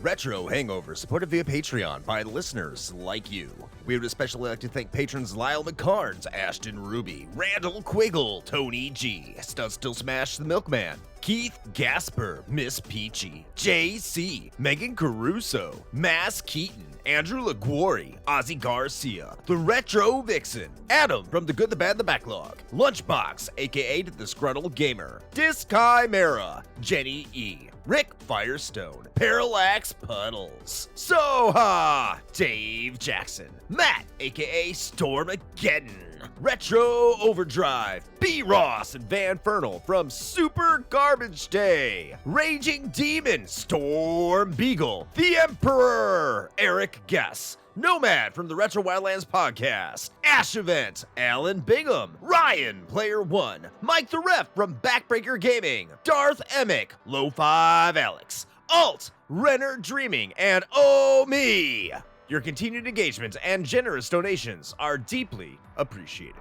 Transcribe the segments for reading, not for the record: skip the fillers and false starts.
Retro Hangover, supported via Patreon by listeners like you. We would especially like to thank patrons Lyle McCarnes, Ashton Ruby, Randall Quiggle, Tony G, Stud Still Smash the Milkman, Keith Gasper, Miss Peachy, JC, Megan Caruso, Mass Keaton, Andrew LaGuarri, Ozzy Garcia, The Retro Vixen, Adam from The Good, the Bad, the Backlog, Lunchbox, aka The Disgruntled Gamer, Dischimera, Jenny E, Rick Firestone, Parallax Puddles, Soha, Dave Jackson, Matt, aka Stormageddon, Retro Overdrive, B. Ross and Van Fernal from Super Garbage Day, Raging Demon, Storm Beagle, The Emperor, Eric Guess, Nomad from the Retro Wildlands podcast, Ash Event, Alan Bingham, Ryan, Player One, Mike the Ref from Backbreaker Gaming, Darth Emick, Low5 Alex, Alt, Renner Dreaming, and Oh Me. Your continued engagement and generous donations are deeply appreciated.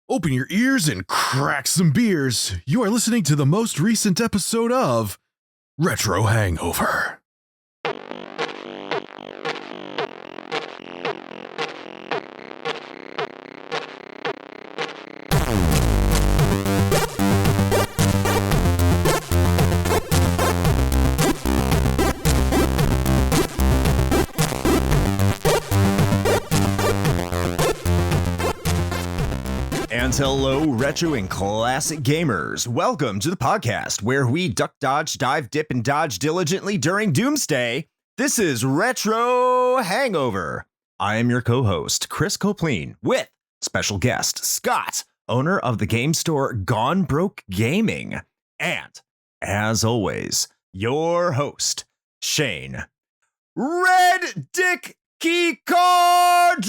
Open your ears and crack some beers. You are listening to the most recent episode of Retro Hangover. And hello, retro and classic gamers. Welcome to the podcast where we duck, dodge, dive, dip, and dodge diligently during Doomsday. This is Retro Hangover. I am your co-host, Chris Copleen, with special guest, Scott, owner of the game store Gone Broke Gaming. And, as always, your host, Shane. Red Dick Key Card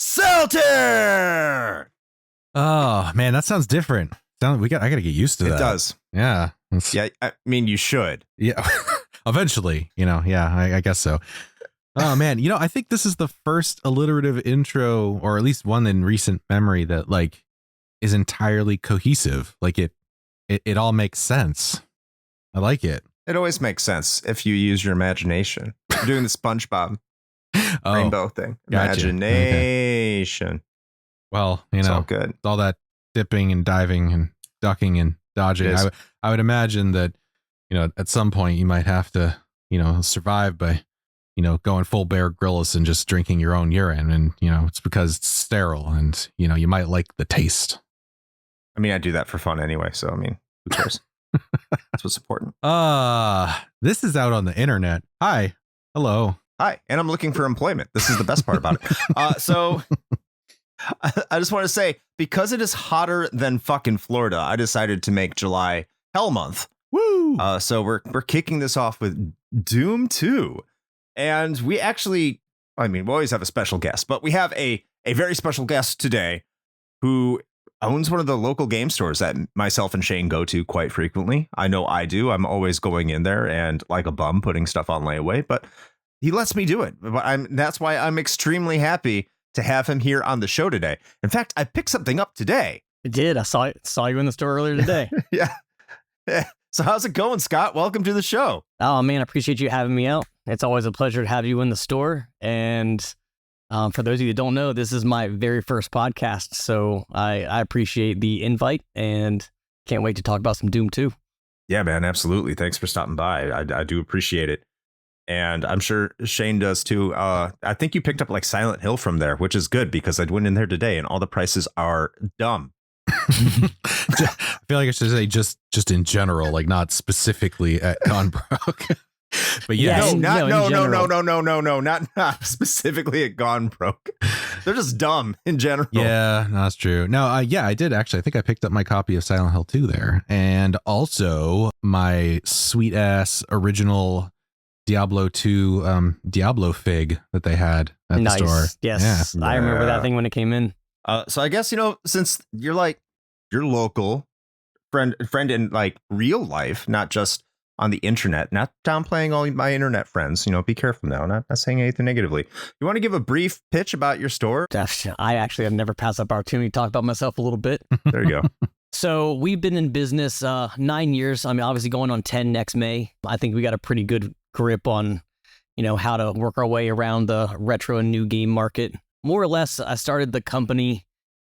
Selter! Oh man, that sounds different. I gotta get used to that. It does. Yeah. Yeah, I mean, you should. Yeah. Eventually, I guess so. Oh man, I think this is the first alliterative intro, or at least one in recent memory, that like is entirely cohesive. Like it all makes sense. I like it. It always makes sense if you use your imagination. You're doing the SpongeBob rainbow thing. Gotcha. Imagination. Okay. Well, It's all good. all that dipping and diving and ducking and dodging. I would imagine that, at some point you might have to, survive by, going full Bear Grylls and just drinking your own urine. And, it's because it's sterile and, you might like the taste. I mean, I do that for fun anyway. So, I mean, who cares? That's what's important. This is out on the internet. Hi. Hello. Hi. And I'm looking for employment. This is the best part about it. So I just want to say, because it is hotter than fucking Florida, I decided to make July Hell Month. Woo! So we're kicking this off with Doom 2. And we actually, we always have a special guest, but we have a very special guest today who owns one of the local game stores that myself and Shane go to quite frequently. I know I do. I'm always going in there and like a bum putting stuff on layaway, but he lets me do it. But that's why I'm extremely happy to have him here on the show today. In fact, I picked something up today. I did. I saw you in the store earlier today. Yeah. So how's it going, Scott? Welcome to the show. Oh, man, I appreciate you having me out. It's always a pleasure to have you in the store. And for those of you that don't know, this is my very first podcast. So I appreciate the invite and can't wait to talk about some Doom 2. Yeah, man, absolutely. Thanks for stopping by. I do appreciate it. And I'm sure Shane does too. I think you picked up like Silent Hill from there, which is good because I went in there today and all the prices are dumb. I feel like I should say just in general, like not specifically at Gone Broke. But yeah, not specifically at Gone Broke. They're just dumb in general. Yeah, no, that's true. No, I did actually. I think I picked up my copy of Silent Hill 2 there, and also my sweet ass original Diablo 2 Diablo fig that they had at the store. Yes. Yeah. I remember that thing when it came in. So I guess, since you're local friend in like real life, not just on the internet, not downplaying all my internet friends, be careful now, not saying anything negatively. You want to give a brief pitch about your store? I actually have never passed up opportunity to talk about myself a little bit. There you go. So we've been in business 9 years. I mean, obviously going on 10 next May. I think we got a pretty good grip on, how to work our way around the retro and new game market. More or less, I started the company,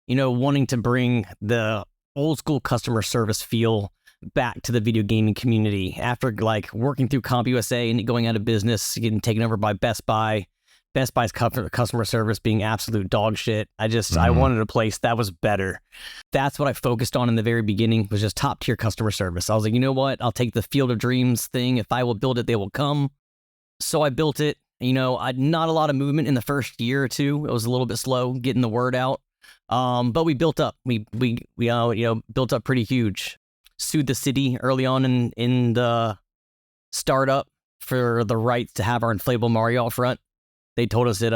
wanting to bring the old school customer service feel back to the video gaming community after like working through CompUSA and going out of business, getting taken over by Best Buy. Best Buy's customer service being absolute dog shit. I wanted a place that was better. That's what I focused on in the very beginning, was just top tier customer service. I was like, you know what? I'll take the Field of Dreams thing. If I will build it, they will come. So I built it. Not a lot of movement in the first year or two. It was a little bit slow getting the word out. But we built up. We built up pretty huge. Sued the city early on in the startup for the rights to have our inflatable Mario out front. They told us it.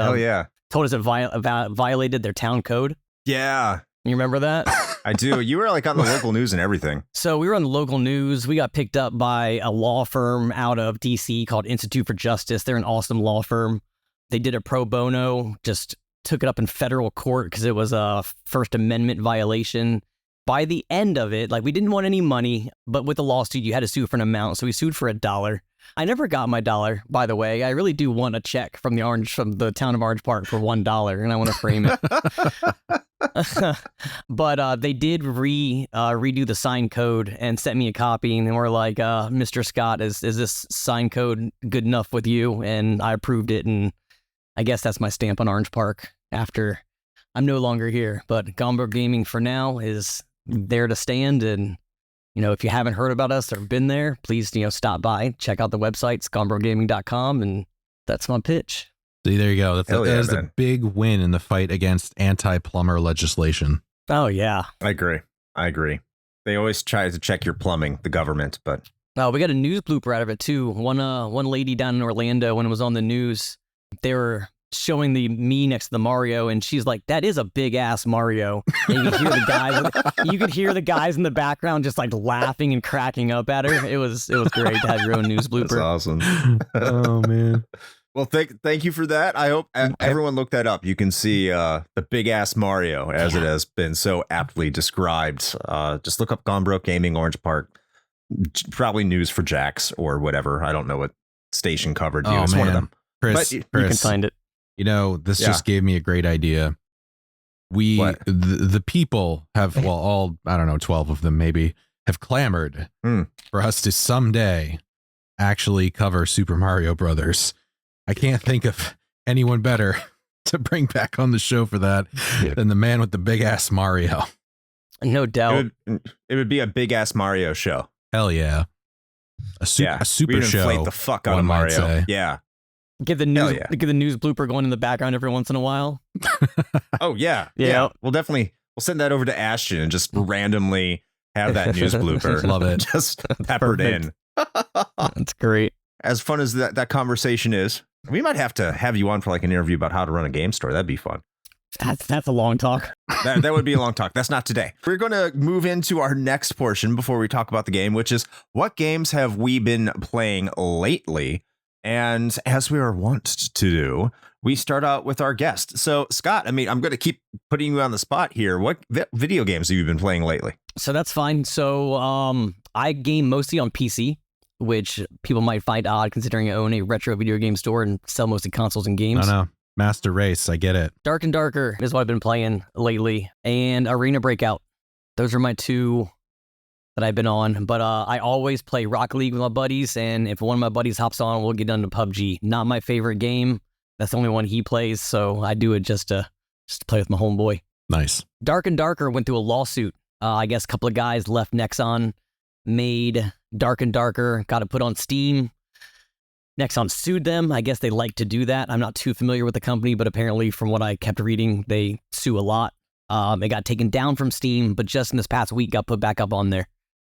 Told us it violated their town code. Yeah, you remember that? I do. You were like on the local news and everything. So we were on the local news. We got picked up by a law firm out of DC called Institute for Justice. They're an awesome law firm. They did a pro bono. Just took it up in federal court because it was a First Amendment violation. By the end of it, we didn't want any money, but with the lawsuit, you had to sue for an amount. So we sued for $1. I never got my $1, by the way. I really do want a check from the town of Orange Park for $1, and I want to frame it. But they did redo the sign code and sent me a copy, and they were like, Mr. Scott, is this sign code good enough with you? And I approved it, and I guess that's my stamp on Orange Park after I'm no longer here. But Gombro Gaming for now is there to stand, and if you haven't heard about us or been there, please stop by, check out the website, scombroggaming.com, and that's my pitch. See, there you go. That is a big win in the fight against anti-plumber legislation. Oh yeah, I agree. They always try to check your plumbing, the government, but we got a news blooper out of it too. One lady down in Orlando, when it was on the news, they were showing me next to the Mario, and she's like, that is a big ass Mario. And you could hear the guys in the background just like laughing and cracking up at her. It was great to have your own news blooper. That's awesome. Oh man. Well, thank you for that. I hope everyone look that up. You can see the big ass Mario, as it has been so aptly described. Just look up Gombro Gaming Orange Park. Probably news for Jax or whatever. I don't know what station covered you. It's one of them. Chris, you can find it. This just gave me a great idea. The people have, all, I don't know, 12 of them maybe, have clamored for us to someday actually cover Super Mario Brothers. I can't think of anyone better to bring back on the show for that than the man with the big ass Mario. No doubt. It would be a big ass Mario show. Hell yeah. A super We'd show. inflate the fuck out of Mario. Yeah. Get the news blooper going in the background every once in a while. Oh yeah. Yeah. We'll send that over to Ashton and just randomly have that news blooper. Love it. Just peppered in. That's great. As fun as that conversation is, we might have to have you on for like an interview about how to run a game store. That'd be fun. That's a long talk. That would be a long talk. That's not today. We're going to move into our next portion before we talk about the game, which is what games have we been playing lately? And as we are wont to do, we start out with our guest. So, Scott, I'm going to keep putting you on the spot here. What video games have you been playing lately? So that's fine. So I game mostly on PC, which people might find odd considering I own a retro video game store and sell mostly consoles and games. No. Master Race, I get it. Dark and Darker is what I've been playing lately, and Arena Breakout. Those are my two that I've been on, but I always play Rocket League with my buddies, and if one of my buddies hops on, we'll get into PUBG. Not my favorite game. That's the only one he plays, so I do it just to play with my homeboy. Nice. Dark and Darker went through a lawsuit. I guess a couple of guys left Nexon, made Dark and Darker, got it put on Steam. Nexon sued them. I guess they like to do that. I'm not too familiar with the company, but apparently from what I kept reading, they sue a lot. It got taken down from Steam, but just in this past week got put back up on there.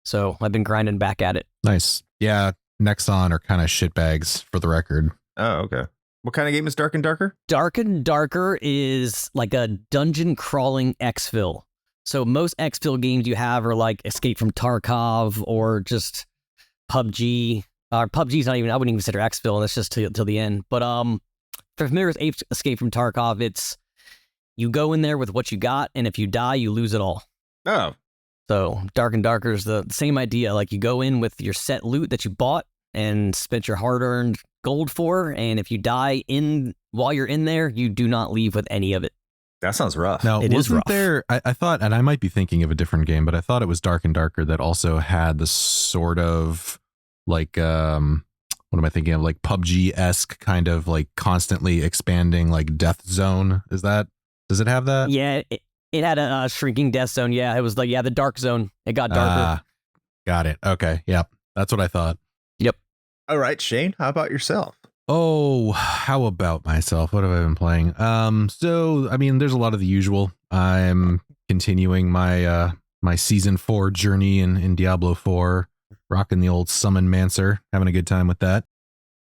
So I've been grinding back at it. Nice. Yeah, Nexon are kind of shitbags for the record. Oh, okay. What kind of game is Dark and Darker? Dark and Darker is like a dungeon crawling exfil. So most exfil games you have are like Escape from Tarkov or just PUBG. PUBG's not even, I wouldn't even consider exfil, and that's just till the end. But if you're familiar with Escape from Tarkov, it's you go in there with what you got, and if you die, you lose it all. Oh. So Dark and Darker is the same idea. Like you go in with your set loot that you bought and spent your hard-earned gold for, and if you die while you're in there, you do not leave with any of it. That sounds rough. Now, It is wasn't rough. there, I thought, and I might be thinking of a different game, but I thought it was Dark and Darker that also had the sort of like, what am I thinking of? Like PUBG-esque kind of like constantly expanding like death zone. Does it have that? Yeah, it had a shrinking death zone. Yeah, it was like, the dark zone. It got darker. Got it. Okay. Yep. That's what I thought. Yep. All right, Shane, how about yourself? Oh, how about myself? What have I been playing? So I mean, there's a lot of the usual. I'm continuing my my season 4 journey in Diablo 4, rocking the old Summon Mancer, having a good time with that.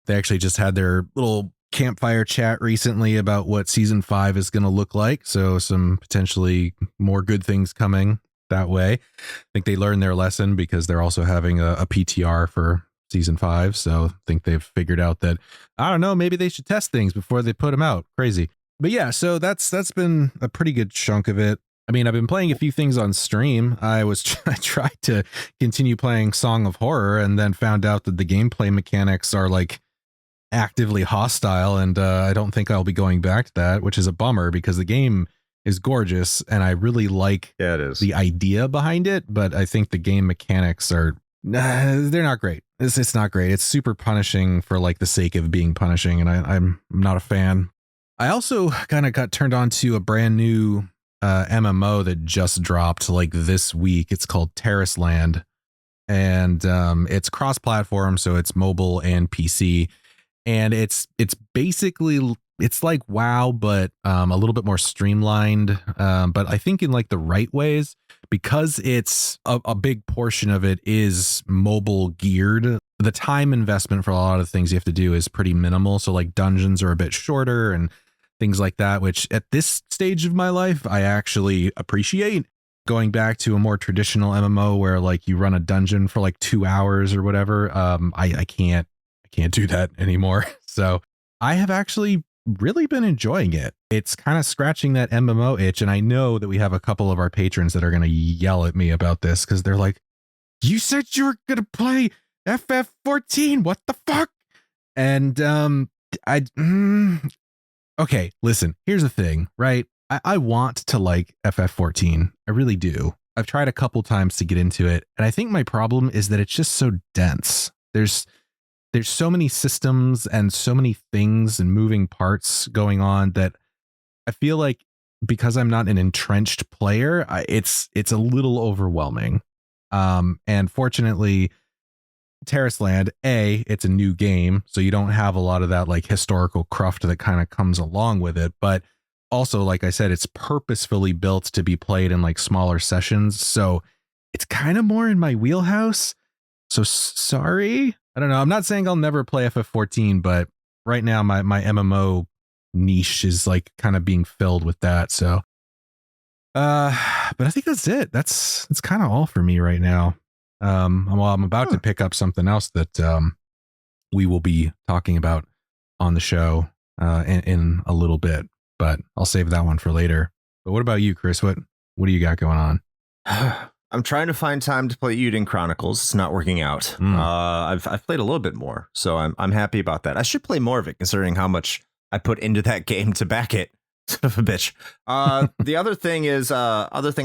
They actually just had their little campfire chat recently about what season 5 is going to look like. So some potentially more good things coming that way. I think they learned their lesson because they're also having a PTR for season 5. So I think they've figured out that, I don't know, maybe they should test things before they put them out. Crazy. But yeah, so that's been a pretty good chunk of it. I mean, I've been playing a few things on stream. I tried to continue playing Song of Horror and then found out that the gameplay mechanics are like actively hostile, and I don't think I'll be going back to that, which is a bummer because the game is gorgeous and I really like It is. the idea behind it, but I think the game mechanics are they're not great. It's not great. It's super punishing for like the sake of being punishing, and I'm not a fan. I also kind of got turned on to a brand new MMO that just dropped like this week. It's called Terrace Land, and it's cross-platform, so it's mobile and PC. And it's basically, it's like WoW, but a little bit more streamlined. But I think in like the right ways, because it's a big portion of it is mobile geared. The time investment for a lot of things you have to do is pretty minimal. So like dungeons are a bit shorter and things like that, which at this stage of my life, I actually appreciate. Going back to a more traditional MMO where like you run a dungeon for like 2 hours or whatever. I can't do that anymore. So I have actually really been enjoying it. It's kind of scratching that MMO itch. And I know that we have a couple of our patrons that are going to yell at me about this because they're like, you said you were going to play FF14. What the fuck? And okay, listen, here's the thing, right? I want to like FF14. I really do. I've tried a couple times to get into it. And I think my problem is that it's just so dense. There's so many systems and so many things and moving parts going on that I feel like because I'm not an entrenched player, it's a little overwhelming. And fortunately, Terrace Land, it's a new game, so you don't have a lot of that like historical cruft that kind of comes along with it. But also, like I said, it's purposefully built to be played in like smaller sessions. So it's kind of more in my wheelhouse. So sorry. I don't know. I'm not saying I'll never play FF14, but right now my MMO niche is like kind of being filled with that. So, but I think that's it. That's kind of all for me right now. I'm about to pick up something else that we will be talking about on the show in a little bit, but I'll save that one for later. But what about you, Chris? What do you got going on? I'm trying to find time to play Uden Chronicles. It's not working out. I've played a little bit more, so I'm happy about that. I should play more of it, considering how much I put into that game to back it. Son of a bitch. The other thing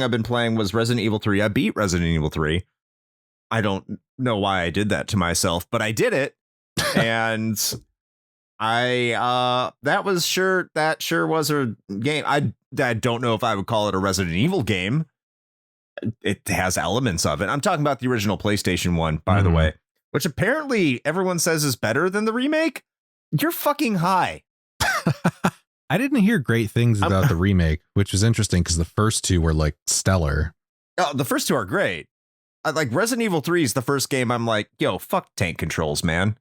I've been playing was Resident Evil 3. I beat Resident Evil 3. I don't know why I did that to myself, but I did it, and that sure was a game. I don't know if I would call it a Resident Evil game. It has elements of it. I'm talking about the original PlayStation 1, by the way, which apparently everyone says is better than the remake. You're fucking high. I didn't hear great things about the remake, which was interesting because the first two were like stellar. Oh, the first two are great. like Resident Evil 3 is the first game I'm like, yo, fuck tank controls, man.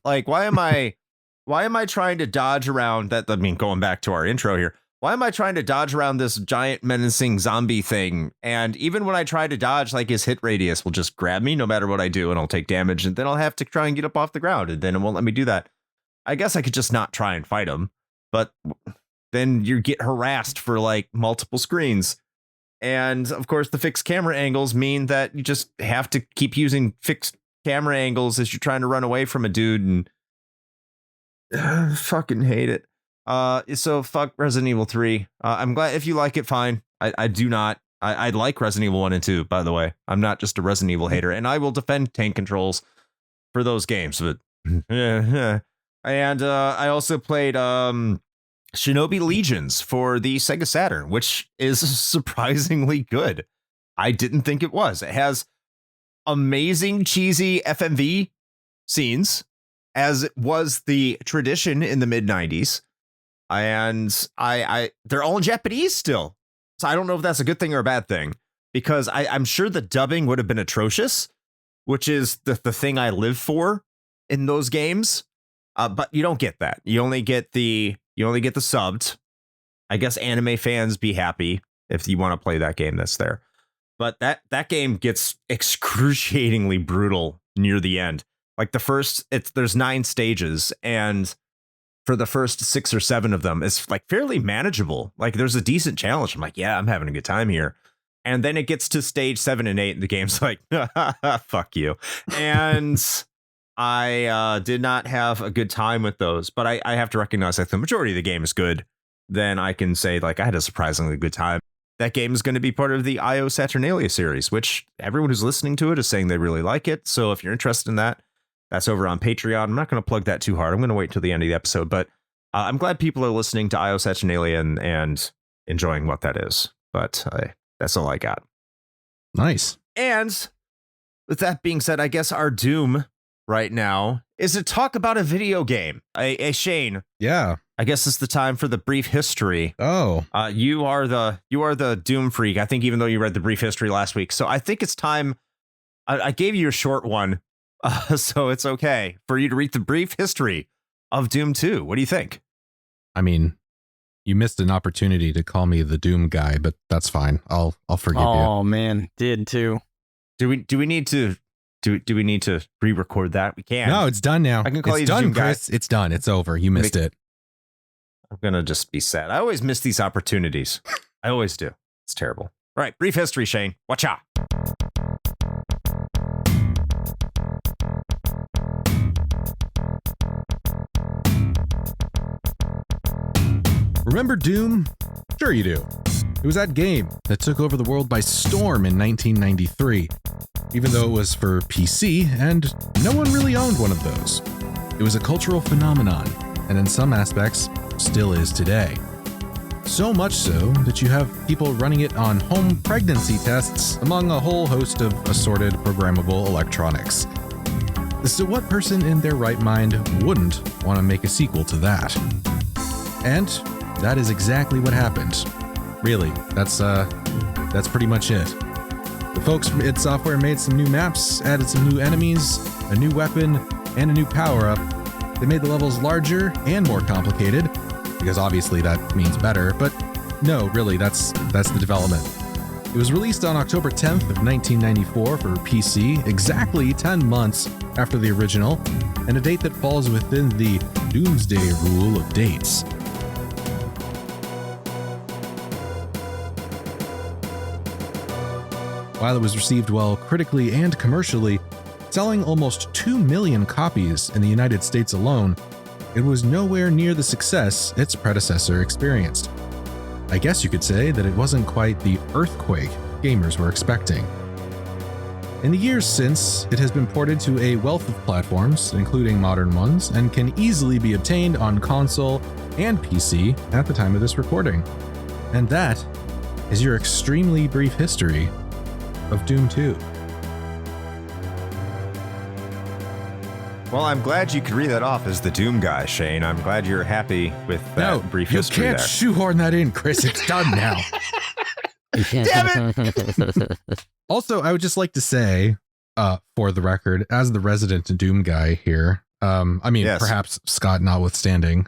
Like, why am I trying to dodge around that? I mean, going back to our intro here, why am I trying to dodge around this giant menacing zombie thing? And even when I try to dodge, like his hit radius will just grab me no matter what I do, and I'll take damage, and then I'll have to try and get up off the ground, and then it won't let me do that. I guess I could just not try and fight him, but then you get harassed for like multiple screens. And of course, the fixed camera angles mean that you just have to keep using fixed camera angles as you're trying to run away from a dude, and fucking hate it. So fuck Resident Evil 3. I'm glad if you like it, fine. I do not. I like Resident Evil 1 and 2, by the way. I'm not just a Resident Evil hater, and I will defend tank controls for those games. But and I also played Shinobi Legions for the Sega Saturn, which is surprisingly good. I didn't think it was. It has amazing cheesy FMV scenes, as it was the tradition in the mid-90s. And they're all in Japanese still. So I don't know if that's a good thing or a bad thing, because I'm sure the dubbing would have been atrocious, which is the thing I live for in those games. But you don't get that. You only get the subbed. I guess anime fans be happy if you want to play that game that's there. But that game gets excruciatingly brutal near the end. Like there's 9 stages, and for the first 6 or 7 of them, it's like fairly manageable. Like there's a decent challenge. I'm like, yeah, I'm having a good time here. And then it gets to stage 7 and 8, and the game's like, fuck you. And I did not have a good time with those, but I have to recognize that the majority of the game is good. Then I can say, like, I had a surprisingly good time. That game is going to be part of the IO Saturnalia series, which everyone who's listening to it is saying they really like it. So if you're interested in that, that's over on Patreon. I'm not going to plug that too hard. I'm going to wait till the end of the episode, but I'm glad people are listening to IO Saturnalia and enjoying what that is. But that's all I got. Nice. And with that being said, I guess our doom right now is to talk about a video game. Shane. Yeah. I guess it's the time for the brief history. Oh. You are the doom freak. I think, even though you read the brief history last week. So I think it's time. I gave you a short one. So it's okay for you to read the brief history of Doom 2. What do you think? I mean, you missed an opportunity to call me the Doom guy, but that's fine. I'll forgive you. Oh man, did too. Do we need to re-record that? We can. No, it's done now. I can call it's you done, Doom guy. Chris. It's done. It's over. You missed it. I'm gonna just be sad. I always miss these opportunities. I always do. It's terrible. All right, brief history, Shane. Watch out. Remember Doom? Sure you do. It was that game that took over the world by storm in 1993, even though it was for PC and no one really owned one of those. It was a cultural phenomenon, and in some aspects, still is today. So much so that you have people running it on home pregnancy tests among a whole host of assorted programmable electronics. So what person in their right mind wouldn't want to make a sequel to that? And that is exactly what happened. Really, that's pretty much it. The folks from id Software made some new maps, added some new enemies, a new weapon, and a new power-up. They made the levels larger and more complicated, because obviously that means better, but no, really, that's the development. It was released on October 10th of 1994 for PC, exactly 10 months after the original, and a date that falls within the Doomsday Rule of dates. While it was received well critically and commercially, selling almost 2 million copies in the United States alone, it was nowhere near the success its predecessor experienced. I guess you could say that it wasn't quite the earthquake gamers were expecting. In the years since, it has been ported to a wealth of platforms, including modern ones, and can easily be obtained on console and PC at the time of this recording. And that is your extremely brief history of Doom 2. Well, I'm glad you could read that off as the Doom guy, Shane. I'm glad you're happy with that brief history there. You can't shoehorn that in, Chris. It's done now. Damn it! Also, I would just like to say, for the record, as the resident Doom guy here, I mean, Yes. perhaps Scott notwithstanding,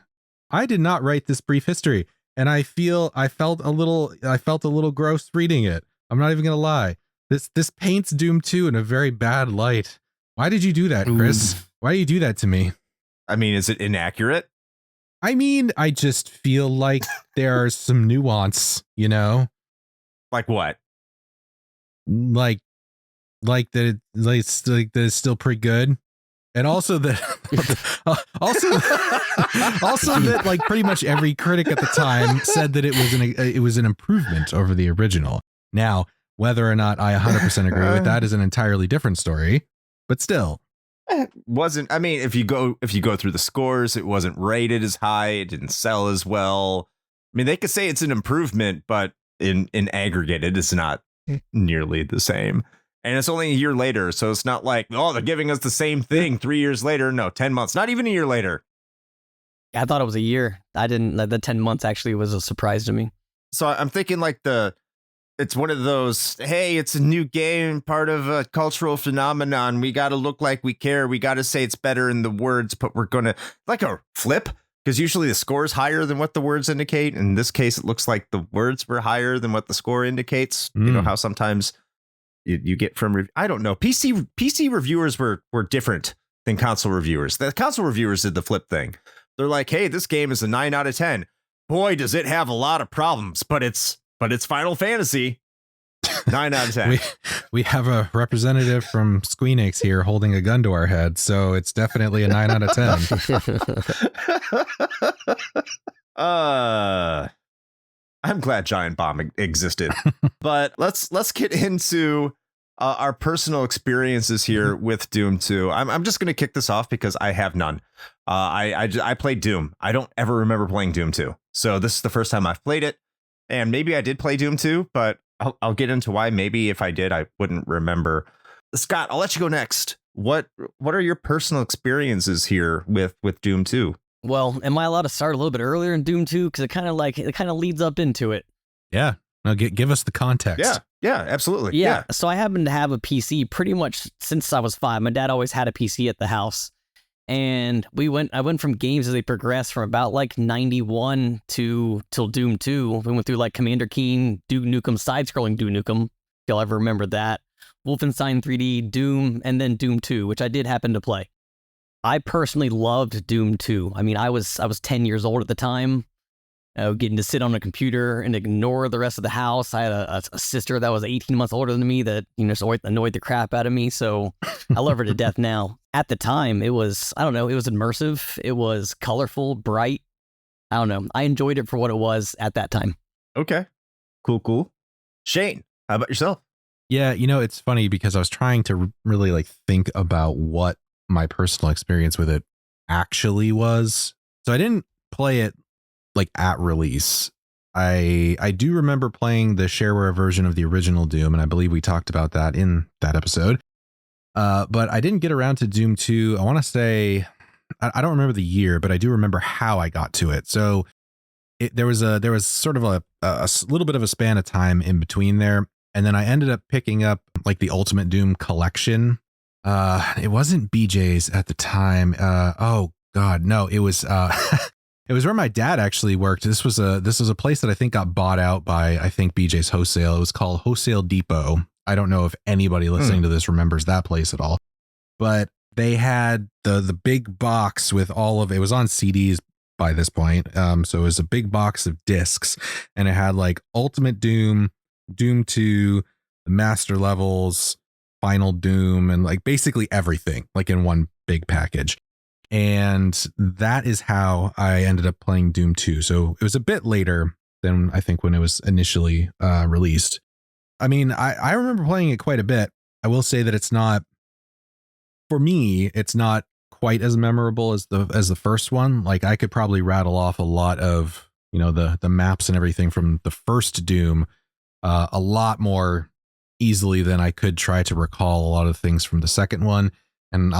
I did not write this brief history, and I felt a little gross reading it. I'm not even gonna lie. This paints Doom 2 in a very bad light. Why did you do that, Chris? Ooh. Why do you do that to me? I mean, is it inaccurate? I mean, I just feel like there's some nuance, you know, Like what? like that it's still pretty good, and also that also that like pretty much every critic at the time said that it was an improvement over the original. Now, whether or not I 100% agree with that is an entirely different story, but still. Wasn't, I mean, if you go through the scores, it wasn't rated as high, it didn't sell as well. I mean, they could say it's an improvement, but in aggregate, it is not nearly the same. And it's only a year later, so it's not like, oh, they're giving us the same thing 3 years later. No, 10 months, not even a year later. I thought it was a year. I didn't. The 10 months actually was a surprise to me. So I'm thinking like it's one of those, hey, it's a new game, part of a cultural phenomenon. We got to look like we care. We got to say it's better in the words, but we're going to like a flip, because usually the score is higher than what the words indicate. In this case, it looks like the words were higher than what the score indicates. You know how sometimes you get from, I don't know. PC reviewers were different than console reviewers. The console reviewers did the flip thing. They're like, hey, this game is a 9 out of 10. Boy, does it have a lot of problems, but it's Final Fantasy. 9 out of 10. we have a representative from Squeenix here holding a gun to our head, so it's definitely a 9 out of 10. I'm glad Giant Bomb existed. But let's get into our personal experiences here with Doom 2. I'm just going to kick this off because I have none. I played Doom. I don't ever remember playing Doom 2. So this is the first time I've played it. And maybe I did play Doom 2, but I'll get into why. Maybe if I did, I wouldn't remember. Scott, I'll let you go next. What are your personal experiences here with Doom 2? Well, am I allowed to start a little bit earlier in Doom 2? Because it kind of leads up into it. Yeah. No, give us the context. Yeah, absolutely. Yeah. So I happen to have a PC pretty much since I was 5. My dad always had a PC at the house. And I went from games as they progressed from about like 91 till Doom 2. We went through like Commander Keen, Duke Nukem, side-scrolling Duke Nukem, if you'll ever remember that. Wolfenstein 3D, Doom, and then Doom 2, which I did happen to play. I personally loved Doom 2. I mean, I was 10 years old at the time, getting to sit on a computer and ignore the rest of the house. I had a sister that was 18 months older than me that, just annoyed the crap out of me. So I love her to death now. At the time, it was, I don't know, it was immersive. It was colorful, bright. I don't know. I enjoyed it for what it was at that time. Okay. Cool. Shane, how about yourself? Yeah, it's funny because I was trying to really like think about what my personal experience with it actually was. So I didn't play it like at release. I do remember playing the shareware version of the original Doom, and I believe we talked about that in that episode. But I didn't get around to Doom 2. I want to say, I don't remember the year, but I do remember how I got to it. So there was sort of a little bit of a span of time in between there. And then I ended up picking up like the Ultimate Doom collection. It wasn't BJ's at the time. Oh God, no, it was, it was where my dad actually worked. This was a place that I think got bought out by, I think, BJ's Wholesale. It was called Wholesale Depot. I don't know if anybody listening to this remembers that place at all, but they had the big box with all of it was on CDs by this point. So it was a big box of discs, and it had like Ultimate Doom, Doom 2, the Master Levels, Final Doom, and like basically everything like in one big package. And that is how I ended up playing Doom 2. So it was a bit later than I think when it was initially released. I mean, I remember playing it quite a bit. I will say that it's not, for me, it's not quite as memorable as the first one. Like I could probably rattle off a lot of, the maps and everything from the first Doom a lot more easily than I could try to recall a lot of things from the second one. And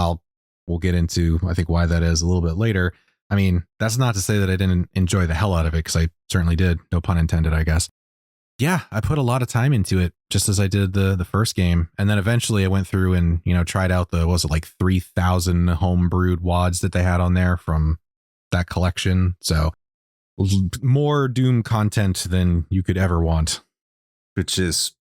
we'll get into, I think, why that is a little bit later. I mean, that's not to say that I didn't enjoy the hell out of it, because I certainly did. No pun intended, I guess. Yeah, I put a lot of time into it, just as I did the first game. And then eventually I went through and, tried out the, was it like 3,000 homebrewed wads that they had on there from that collection. So more Doom content than you could ever want. Which is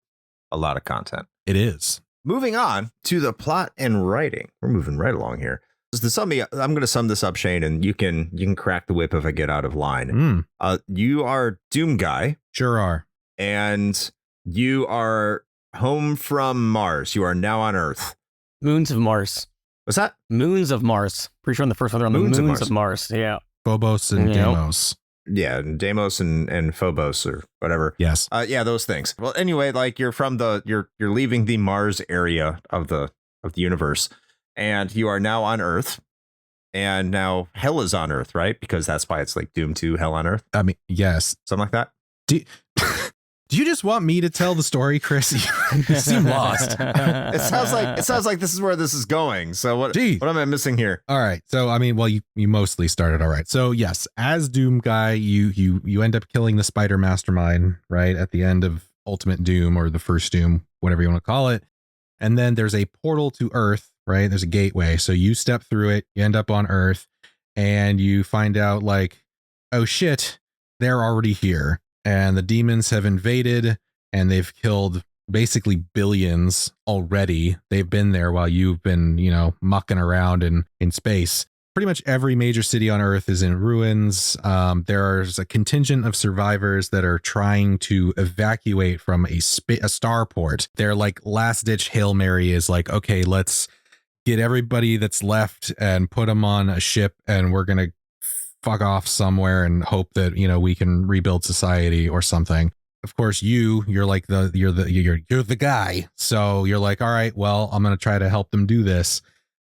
a lot of content. It is. Moving on to the plot and writing. We're moving right along here. I'm going to sum this up, Shane, and you can crack the whip if I get out of line. You are Doom Guy. Sure are. And you are home from Mars. You are now on Earth. Moons of Mars. What's that? Moons of Mars. Pretty sure on the first one they're on Moons the of moons Mars. of Mars. Yeah. Phobos and Yep. Deimos. Yeah, Deimos and Phobos or whatever. Yes. Yeah, those things. Well, anyway, like you're leaving the Mars area of the universe, and you are now on Earth. And now Hell is on Earth, right? Because that's why it's like Doom 2, Hell on Earth. I mean, yes. Something like that. Do you just want me to tell the story, Chris? You seem lost. It sounds like this is where this is going. So what am I missing here? All right. So I mean, well, you mostly started all right. So yes, as Doom Guy, you end up killing the spider mastermind, right? At the end of Ultimate Doom or the first Doom, whatever you want to call it. And then there's a portal to Earth, right? There's a gateway. So you step through it, you end up on Earth, and you find out like, oh shit, they're already here. And the demons have invaded and they've killed basically billions already. They've been there while you've been, mucking around in space. Pretty much every major city on Earth is in ruins. There's a contingent of survivors that are trying to evacuate from a starport. Their like last ditch Hail Mary is like, okay, let's get everybody that's left and put them on a ship and we're going to fuck off somewhere and hope that, we can rebuild society or something. Of course, you're the guy. So you're like, all right, well, I'm going to try to help them do this.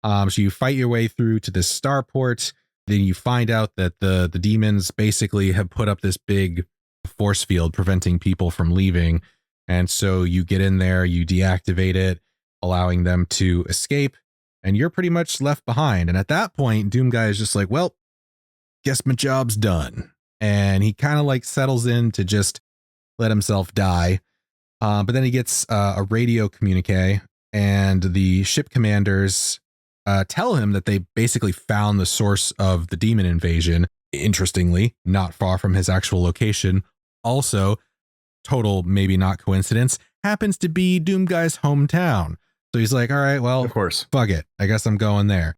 So you fight your way through to this starport. Then you find out that the demons basically have put up this big force field preventing people from leaving. And so you get in there, you deactivate it, allowing them to escape, and you're pretty much left behind. And at that point, Doom Guy is just like, well, guess my job's done. And he kind of like settles in to just let himself die. But then he gets a radio communique, and the ship commanders tell him that they basically found the source of the demon invasion. Interestingly, not far from his actual location. Also, total maybe not coincidence, happens to be Doom Guy's hometown. So he's like, all right, well, of course, fuck it. I guess I'm going there.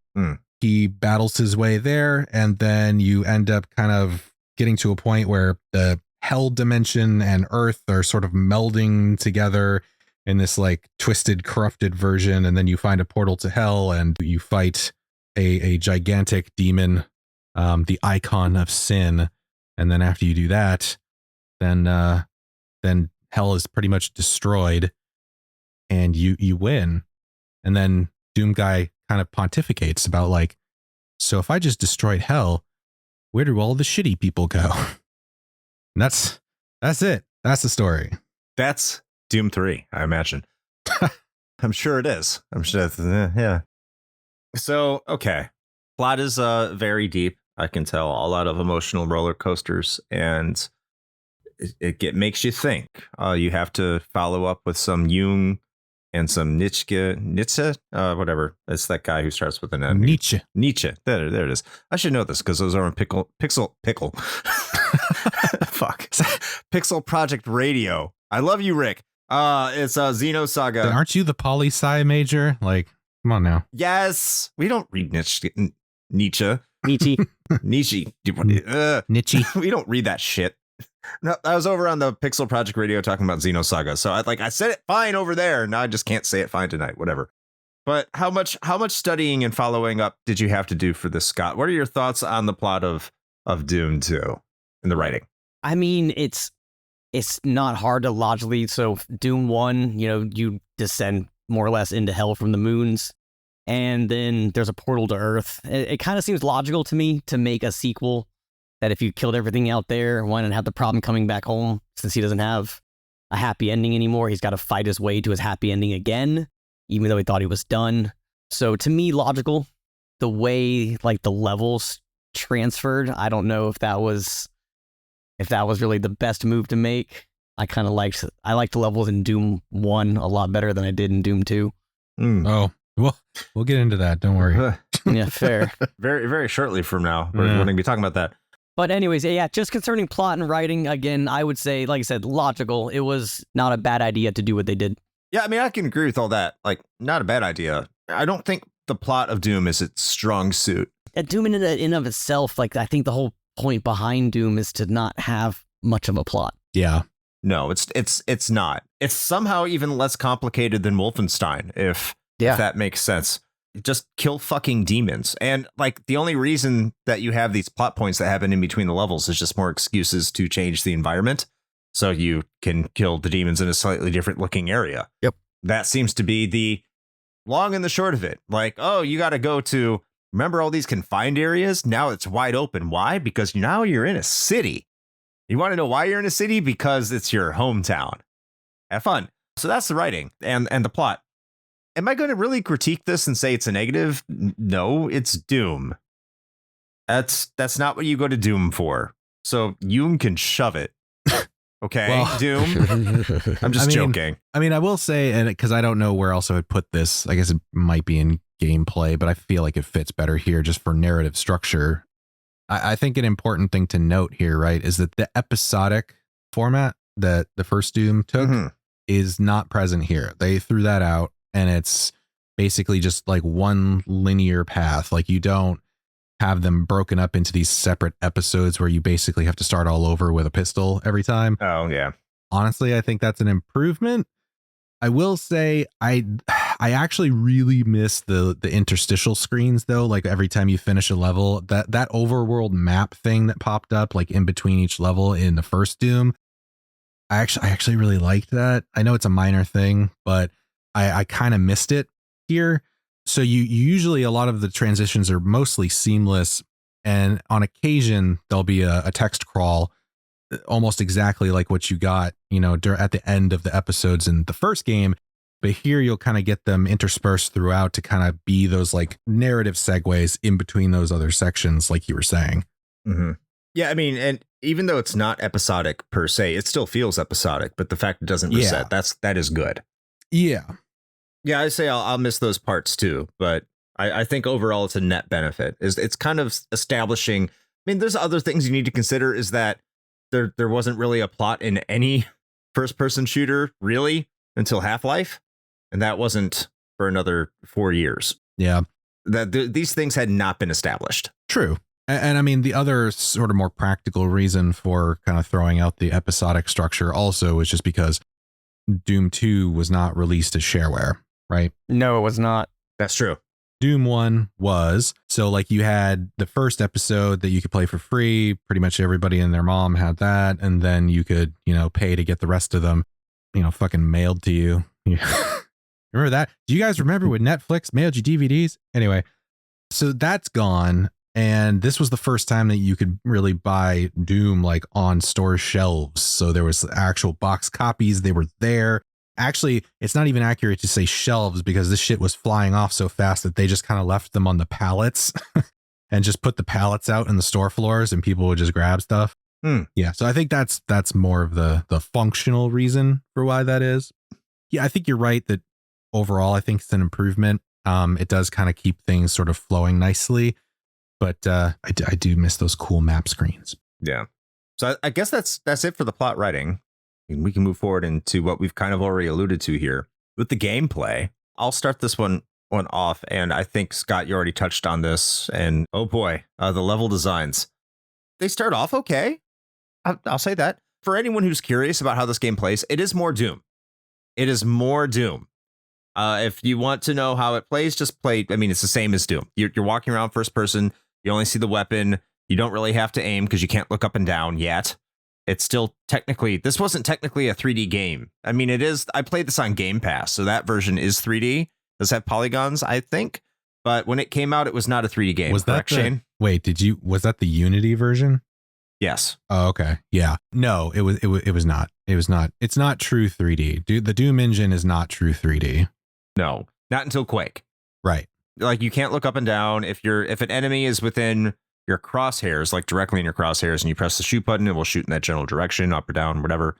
He battles his way there, and then you end up kind of getting to a point where the Hell dimension and Earth are sort of melding together in this like twisted, corrupted version. And then you find a portal to Hell and you fight a gigantic demon, the icon of sin. And then after you do that, then Hell is pretty much destroyed and you win. And then Doom Guy kind of pontificates about like, so if I just destroyed Hell, where do all the shitty people go? And that's it. That's the story. That's Doom 3, I imagine. I'm sure it is. I'm sure. Yeah. So, okay. Plot is very deep. I can tell a lot of emotional roller coasters, and it makes you think. You have to follow up with some Jung and some Nietzsche, whatever. It's that guy who starts with an N. Nietzsche. There it is. I should know this because those are on Pixel. Fuck. Pixel Project Radio. I love you, Rick. It's Xenosaga. Aren't you the poli-sci major? Like, come on now. Yes. We don't read Nietzsche. Nietzsche. Nietzsche. We don't read that shit. No, I was over on the Pixel Project Radio talking about Xenosaga. So I said it fine over there. Now I just can't say it fine tonight. Whatever. But how much studying and following up did you have to do for this, Scott? What are your thoughts on the plot of Doom 2 and the writing? I mean, it's not hard to logically. So Doom 1, you descend more or less into hell from the moons, and then there's a portal to Earth. It kind of seems logical to me to make a sequel that if you killed everything out there, why not have the problem coming back home? Since he doesn't have a happy ending anymore, he's got to fight his way to his happy ending again, even though he thought he was done. So to me, logical. The way like the levels transferred, I don't know if that was really the best move to make. I liked the levels in Doom 1 a lot better than I did in Doom 2. Oh, well, we'll get into that. Don't worry. Yeah, fair. Very, very shortly from now, we're going to be talking about that. But anyways, yeah, just concerning plot and writing, again, I would say, like I said, logical. It was not a bad idea to do what they did. Yeah, I mean, I can agree with all that. Like, not a bad idea. I don't think the plot of Doom is its strong suit. Doom in and of itself, like, I think the whole point behind Doom is to not have much of a plot. Yeah. No, it's not. It's somehow even less complicated than Wolfenstein, if that makes sense. Just kill fucking demons. And like the only reason that you have these plot points that happen in between the levels is just more excuses to change the environment. So you can kill the demons in a slightly different looking area. Yep. That seems to be the long and the short of it. Like, oh, you got to go to, remember all these confined areas? Now it's wide open. Why? Because now you're in a city. You want to know why you're in a city? Because it's your hometown. Have fun. So that's the writing and the plot. Am I going to really critique this and say it's a negative? No, it's Doom. That's not what you go to Doom for. So you can shove it. Okay, well, Doom. I'm just joking. I mean, I will say, and because I don't know where else I would put this, I guess it might be in gameplay, but I feel like it fits better here just for narrative structure. I think an important thing to note here, right, is that the episodic format that the first Doom took is not present here. They threw that out. And it's basically just like one linear path. Like you don't have them broken up into these separate episodes where you basically have to start all over with a pistol every time. Oh, yeah. Honestly, I think that's an improvement. I will say I actually really miss the interstitial screens, though. Like every time you finish a level, that overworld map thing that popped up like in between each level in the first Doom. I actually really liked that. I know it's a minor thing, but I kind of missed it here. So you usually, a lot of the transitions are mostly seamless. And on occasion, there'll be a text crawl almost exactly like what you got, at the end of the episodes in the first game. But here you'll kind of get them interspersed throughout to kind of be those like narrative segues in between those other sections, like you were saying. Mm-hmm. Yeah, I mean, and even though it's not episodic per se, it still feels episodic. But the fact it doesn't reset, that is good. Yeah. Yeah, I say I'll miss those parts too, but I think overall it's a net benefit. It's kind of establishing. I mean, there's other things you need to consider. Is that there wasn't really a plot in any first-person shooter really until Half-Life, and that wasn't for another 4 years. Yeah, these things had not been established. True. And I mean, the other sort of more practical reason for kind of throwing out the episodic structure also is just because Doom 2 was not released as shareware, right? No, it was not. That's true. Doom 1 was. So like you had the first episode that you could play for free. Pretty much everybody and their mom had that. And then you could, pay to get the rest of them, fucking mailed to you. Remember that? Do you guys remember when Netflix mailed you DVDs? Anyway, so that's gone. And this was the first time that you could really buy Doom like on store shelves. So there was actual box copies. They were there. Actually, it's not even accurate to say shelves because this shit was flying off so fast that they just kind of left them on the pallets and just put the pallets out in the store floors and people would just grab stuff. Yeah. So I think that's more of the functional reason for why that is. Yeah, I think you're right that overall, I think it's an improvement. It does kind of keep things sort of flowing nicely. But I do miss those cool map screens. Yeah. So I guess that's it for the plot writing. And we can move forward into what we've kind of already alluded to here with the gameplay. I'll start this one off. And I think, Scott, you already touched on this. And oh boy, the level designs. They start off okay. I'll say that. For anyone who's curious about how this game plays, it is more Doom. It is more Doom. If you want to know how it plays, just play. I mean, it's the same as Doom. You're walking around first person. You only see the weapon. You don't really have to aim because you can't look up and down yet. It's still this wasn't technically a 3D game. I mean, it is. I played this on Game Pass, so that version is 3D. Does have polygons, I think. But when it came out, it was not a 3D game. Was that Shane? Wait, was that the Unity version? Yes. Oh, okay. Yeah. No, it was not. It was not. It's not true 3D. The Doom engine is not true 3D. No, not until Quake. Right. Like you can't look up and down. If an enemy is within your crosshairs, like directly in your crosshairs, and you press the shoot button, it will shoot in that general direction, up or down, whatever.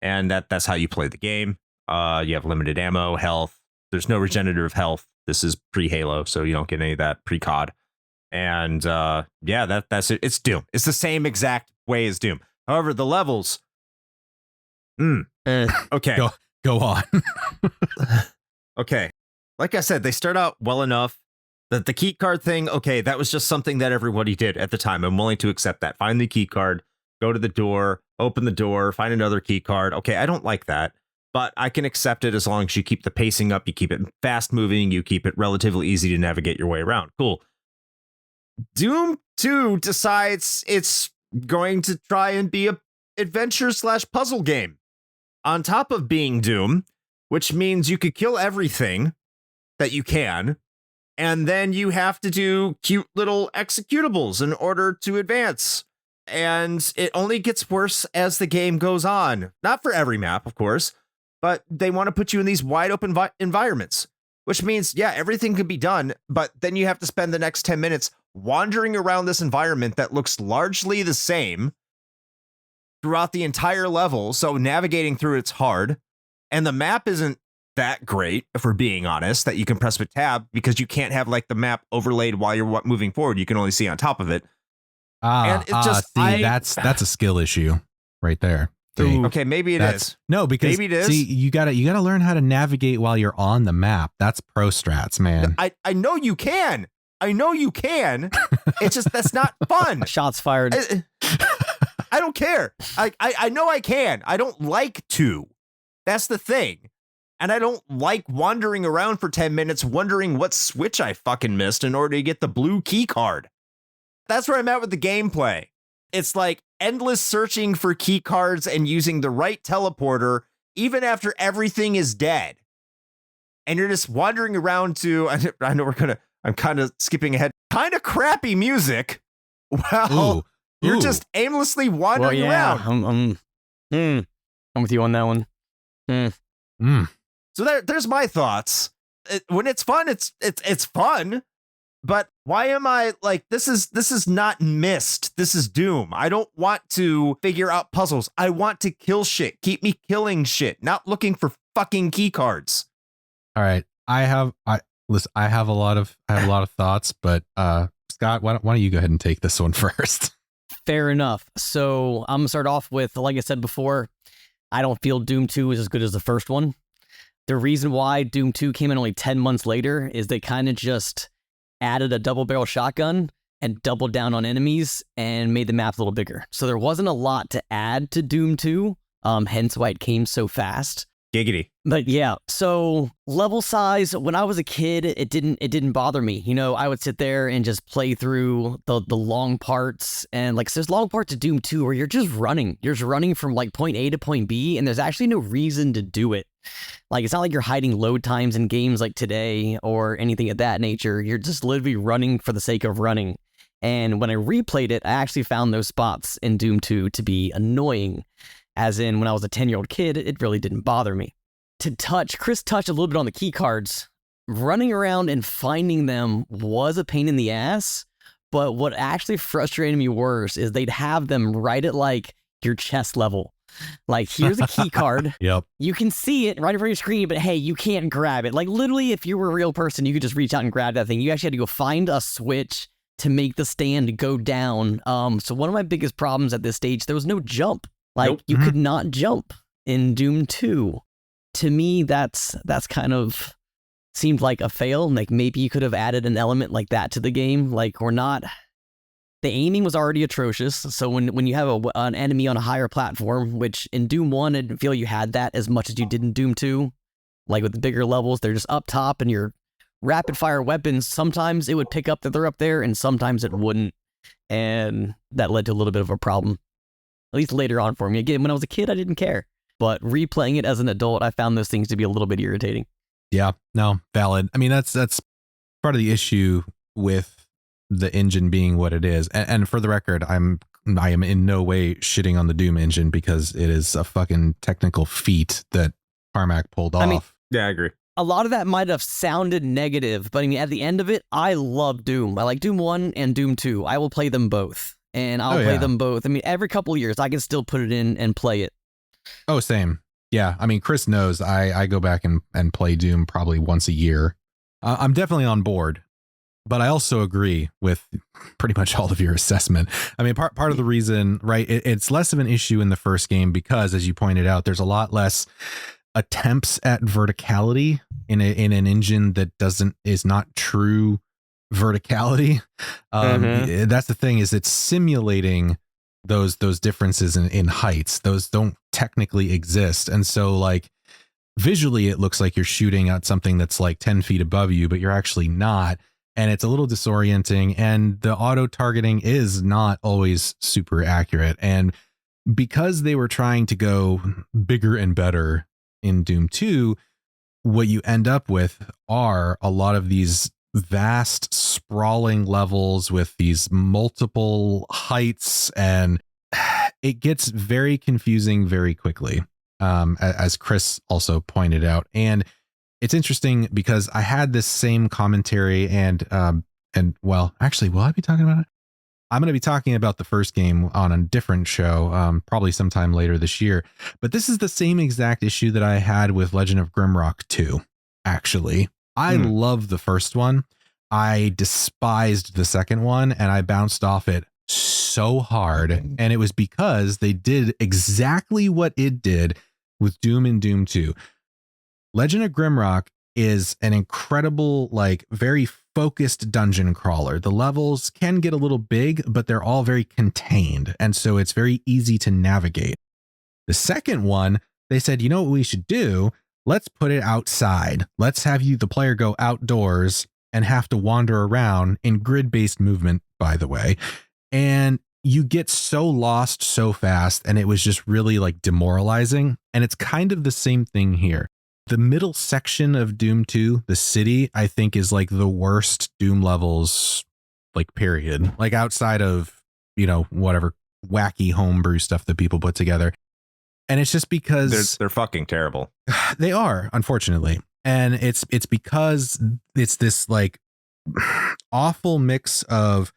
and that's how you play the game. You have limited ammo, health. There's no regenerative health. This is pre-Halo, so you don't get any of that pre-COD. And yeah, that's it. It's Doom. It's the same exact way as Doom. However, the levels. Okay. Go on. Okay. Like I said, they start out well enough. The key card thing, okay, that was just something that everybody did at the time. I'm willing to accept that. Find the key card, go to the door, open the door, find another key card. Okay, I don't like that, but I can accept it as long as you keep the pacing up, you keep it fast moving, you keep it relatively easy to navigate your way around. Cool. Doom 2 decides it's going to try and be a adventure/puzzle game on top of being Doom, which means you could kill everything that you can, and then you have to do cute little executables in order to advance. And it only gets worse as the game goes on. Not for every map, of course, but they want to put you in these wide open environments, which means, yeah, everything can be done, but then you have to spend the next 10 minutes wandering around this environment that looks largely the same throughout the entire level. So navigating through it's hard, and the map isn't that great, if we're being honest, that you can press with tab because you can't have like the map overlaid while you're moving forward. You can only see on top of it. And it's just, that's a skill issue right there. See, okay, maybe it is. No, because maybe it is. See, you gotta learn how to navigate while you're on the map. That's pro strats, man. I know you can. I know you can. It's just that's not fun. Shots fired. I don't care. I know I can. I don't like to. That's the thing. And I don't like wandering around for 10 minutes wondering what switch I fucking missed in order to get the blue key card. That's where I'm at with the gameplay. It's like endless searching for key cards and using the right teleporter even after everything is dead. And you're just wandering around to, I know I'm kind of skipping ahead, kind of crappy music. Well, you're just aimlessly wandering around. I'm with you on that one. So there's my thoughts. When it's fun, it's fun. But why am I like, this is not Myst. This is Doom. I don't want to figure out puzzles. I want to kill shit. Keep me killing shit, not looking for fucking key cards. All right. I have a lot of thoughts, but Scott, why don't you go ahead and take this one first? Fair enough. So I'm gonna start off with, like I said before, I don't feel Doom 2 is as good as the first one. The reason why Doom 2 came in only 10 months later is they kind of just added a double barrel shotgun and doubled down on enemies and made the map a little bigger. So there wasn't a lot to add to Doom 2, hence why it came so fast. Giggity. But yeah, so level size, when I was a kid, it didn't bother me. You know, I would sit there and just play through the long parts, and like, so there's long parts of Doom 2 where you're just running. You're just running from like point A to point B, and there's actually no reason to do it. Like, it's not like you're hiding load times in games like today or anything of that nature. You're just literally running for the sake of running. And when I replayed it, I actually found those spots in Doom 2 to be annoying. As in, when I was a 10-year-old kid, it really didn't bother me. Chris touched a little bit on the key cards. Running around and finding them was a pain in the ass, but what actually frustrated me worse is they'd have them right at like your chest level. Like, here's a key card. Yep. You can see it right in front of your screen, but hey, you can't grab it. Like, literally, if you were a real person, you could just reach out and grab that thing. You actually had to go find a switch to make the stand go down. So one of my biggest problems at this stage, there was no jump. Like, you could not jump in Doom 2. To me, that's kind of seemed like a fail. Like, maybe you could have added an element like that to the game. Like, the aiming was already atrocious. So when you have an enemy on a higher platform, which in Doom 1, I didn't feel you had that as much as you did in Doom 2. Like, with the bigger levels, they're just up top, and your rapid fire weapons, sometimes it would pick up that they're up there, and sometimes it wouldn't. And that led to a little bit of a problem. At least later on for me. Again, when I was a kid, I didn't care. But replaying it as an adult, I found those things to be a little bit irritating. Yeah, no, valid. I mean, that's part of the issue with the engine being what it is. And for the record, I am in no way shitting on the Doom engine, because it is a fucking technical feat that Carmack pulled off. I mean, yeah, I agree. A lot of that might have sounded negative, but I mean, at the end of it, I love Doom. I like Doom 1 and Doom 2. I will play them both. And I'll play them both. I mean, every couple of years, I can still put it in and play it. Oh, same. Yeah. I mean, Chris knows I go back and play Doom probably once a year. I'm definitely on board, but I also agree with pretty much all of your assessment. I mean, part of the reason, right, it's less of an issue in the first game because, as you pointed out, there's a lot less attempts at verticality in an engine that is not true verticality. That's the thing, is it's simulating those differences in heights. Those don't technically exist, and so like visually it looks like you're shooting at something that's like 10 feet above you, but you're actually not, and it's a little disorienting, and the auto targeting is not always super accurate. And because they were trying to go bigger and better in Doom 2, what you end up with are a lot of these vast sprawling levels with these multiple heights, and it gets very confusing very quickly, as Chris also pointed out. And it's interesting because I had this same commentary, and well, actually, will I be talking about it? I'm going to be talking about the first game on a different show, probably sometime later this year. But this is the same exact issue that I had with Legend of Grimrock 2, actually. I love the first one. I despised the second one, and I bounced off it so hard. And it was because they did exactly what it did with Doom and Doom 2. Legend of Grimrock is an incredible, like, very focused dungeon crawler. The levels can get a little big, but they're all very contained, and so it's very easy to navigate. The second one, they said, you know what we should do? Let's put it outside. Let's have the player go outdoors and have to wander around in grid-based movement, by the way. And you get so lost so fast, and it was just really like demoralizing. And it's kind of the same thing here. The middle section of Doom 2, the city, I think is like the worst Doom levels, like, period. Like, outside of, you know, whatever wacky homebrew stuff that people put together. And it's just because they're fucking terrible. They are, unfortunately. And it's because it's this like awful mix of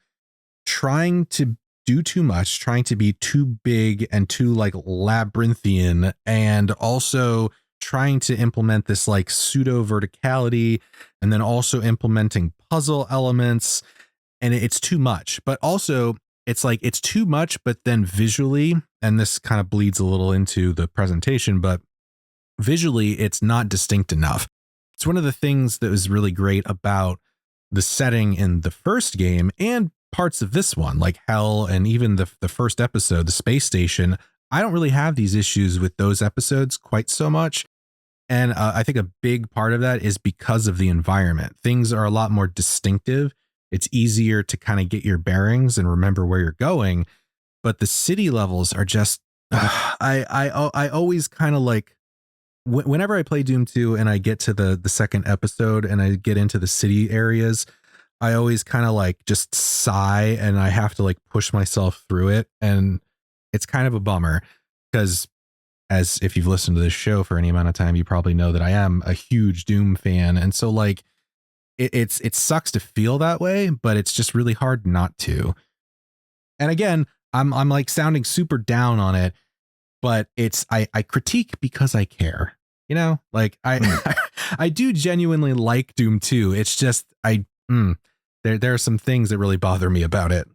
trying to do too much, trying to be too big and too like labyrinthian, and also trying to implement this like pseudo verticality, and then also implementing puzzle elements. And it's too much, but also it's like it's too much, but then visually, and this kind of bleeds a little into the presentation, but visually it's not distinct enough. It's one of the things that was really great about the setting in the first game and parts of this one, like Hell, and even the first episode, the space station. I don't really have these issues with those episodes quite so much. And I think a big part of that is because of the environment. Things are a lot more distinctive. It's easier to kind of get your bearings and remember where you're going. But the city levels are just, I always kind of like, whenever I play Doom 2 and I get to the second episode and I get into the city areas, I always kind of like just sigh, and I have to like push myself through it. And it's kind of a bummer because, as if you've listened to this show for any amount of time, you probably know that I am a huge Doom fan. And so like it sucks to feel that way, but it's just really hard not to. And again, I'm like sounding super down on it, but I critique because I care, you know, like I do genuinely like Doom 2. It's just, there are some things that really bother me about it.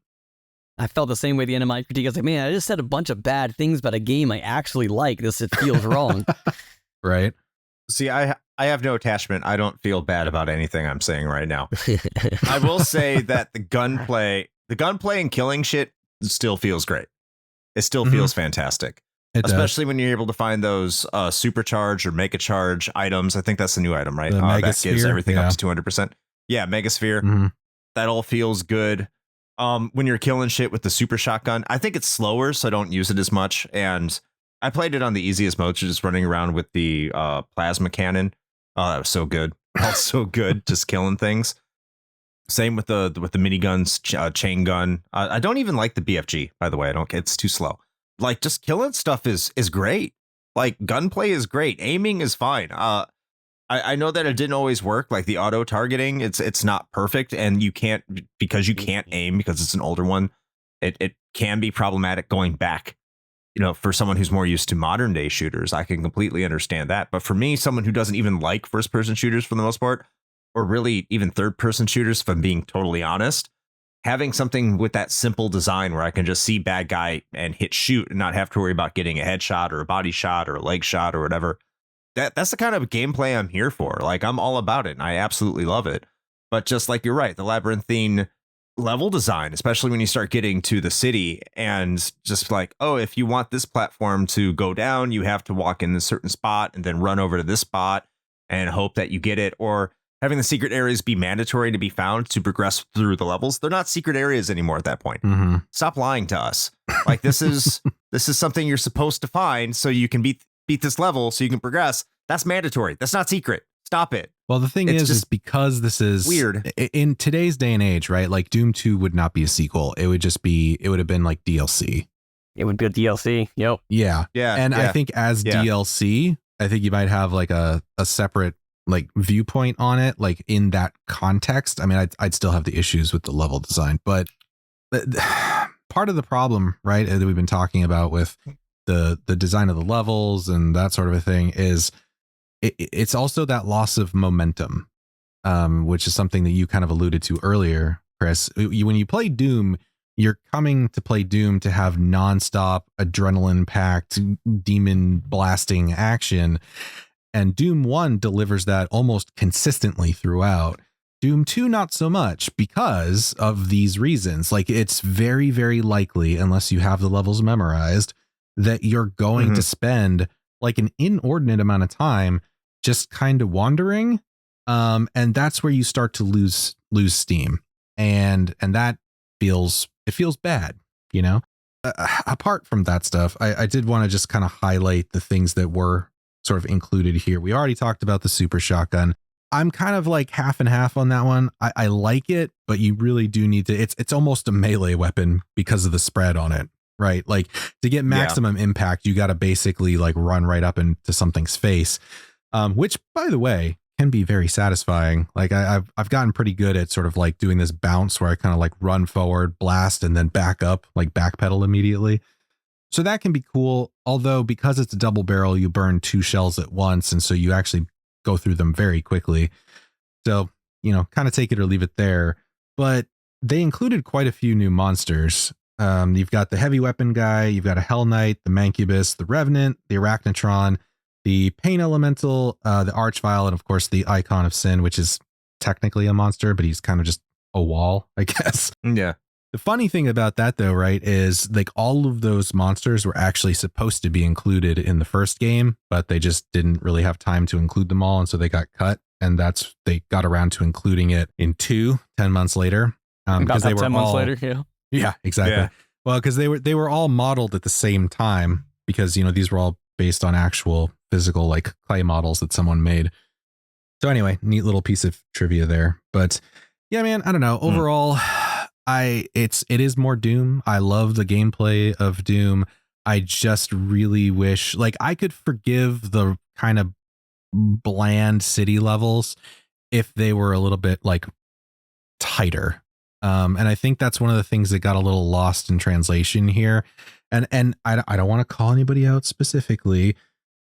I felt the same way at the end of my critique. I was like, man, I just said a bunch of bad things about a game I actually like. It feels wrong. Right. See, I have no attachment. I don't feel bad about anything I'm saying right now. I will say that the gunplay and killing shit still feels great. It still feels fantastic. Especially when you're able to find those supercharge or mega charge items. I think that's the new item, right? That gives everything up to 200%. Yeah, Megasphere. That all feels good. When you're killing shit with the super shotgun, I think it's slower, so I don't use it as much. And I played it on the easiest mode, just running around with the plasma cannon. Oh, that was so good. That was so good, just killing things. Same with the miniguns, chain gun. I don't even like the BFG, by the way. It's too slow. Like, just killing stuff is great. Like, gunplay is great. Aiming is fine. I know that it didn't always work. Like the auto targeting, it's not perfect, and you can't aim because it's an older one. It can be problematic going back for someone who's more used to modern day shooters, I can completely understand that. But for me, someone who doesn't even like first person shooters for the most part, or really even third person shooters, if I'm being totally honest, having something with that simple design where I can just see bad guy and hit shoot and not have to worry about getting a headshot or a body shot or a leg shot or whatever. That's the kind of gameplay I'm here for. Like, I'm all about it and I absolutely love it. But just like you're right, the labyrinthine level design, especially when you start getting to the city and just like, oh, if you want this platform to go down, you have to walk in this certain spot and then run over to this spot and hope that you get it. Or having the secret areas be mandatory to be found to progress through the levels. They're not secret areas anymore at that point. Mm-hmm. Stop lying to us. Like, this is something you're supposed to find so you can beat this level so you can progress. That's mandatory. That's not secret. Stop it. Well, the thing is because this is weird in today's day and age, right? Like, Doom 2 would not be a sequel. It would have been like DLC. It would be a DLC. Yep. Yeah. Yeah. And yeah. I think as DLC, I think you might have like a separate like viewpoint on it, like in that context. I mean, I'd still have the issues with the level design, but part of the problem, right, that we've been talking about with the design of the levels and that sort of a thing is it's also that loss of momentum, which is something that you kind of alluded to earlier, Chris. When you play Doom, you're coming to play Doom to have nonstop adrenaline-packed demon blasting action. And Doom 1 delivers that almost consistently throughout. Doom 2, not so much because of these reasons. Like, it's very, very likely, unless you have the levels memorized, that you're going to spend like an inordinate amount of time just kind of wandering. And that's where you start to lose steam. And that feels bad, you know? Apart from that stuff, I did want to just kind of highlight the things that were sort of included here. We already talked about the super shotgun. I'm kind of like half and half on that one. I like it, but you really do need to, it's almost a melee weapon because of the spread on it, right? Like, to get maximum impact, you got to basically like run right up into something's face, which, by the way, can be very satisfying. Like, I've gotten pretty good at sort of like doing this bounce where I kind of like run forward, blast, and then back up, like backpedal immediately. So that can be cool. Although, because it's a double barrel, you burn 2 shells at once. And so you actually go through them very quickly. So, kind of take it or leave it there. But they included quite a few new monsters. You've got the heavy weapon guy, you've got a Hell Knight, the Mancubus, the Revenant, the Arachnotron, the Pain Elemental, the Archvile, and of course the Icon of Sin, which is technically a monster, but he's kind of just a wall, I guess. Yeah. The funny thing about that, though, right, is like all of those monsters were actually supposed to be included in the first game, but they just didn't really have time to include them all. And so they got cut. And they got around to including it in 10 months later. Because they were 10 months later. Yeah. Yeah, exactly. Yeah. Well, because they were all modeled at the same time because, these were all based on actual physical like clay models that someone made. So anyway, neat little piece of trivia there. But yeah, man, I don't know. Overall, it is more Doom. I love the gameplay of Doom. I just really wish, like, I could forgive the kind of bland city levels if they were a little bit like tighter. And I think that's one of the things that got a little lost in translation here. And I don't want to call anybody out specifically,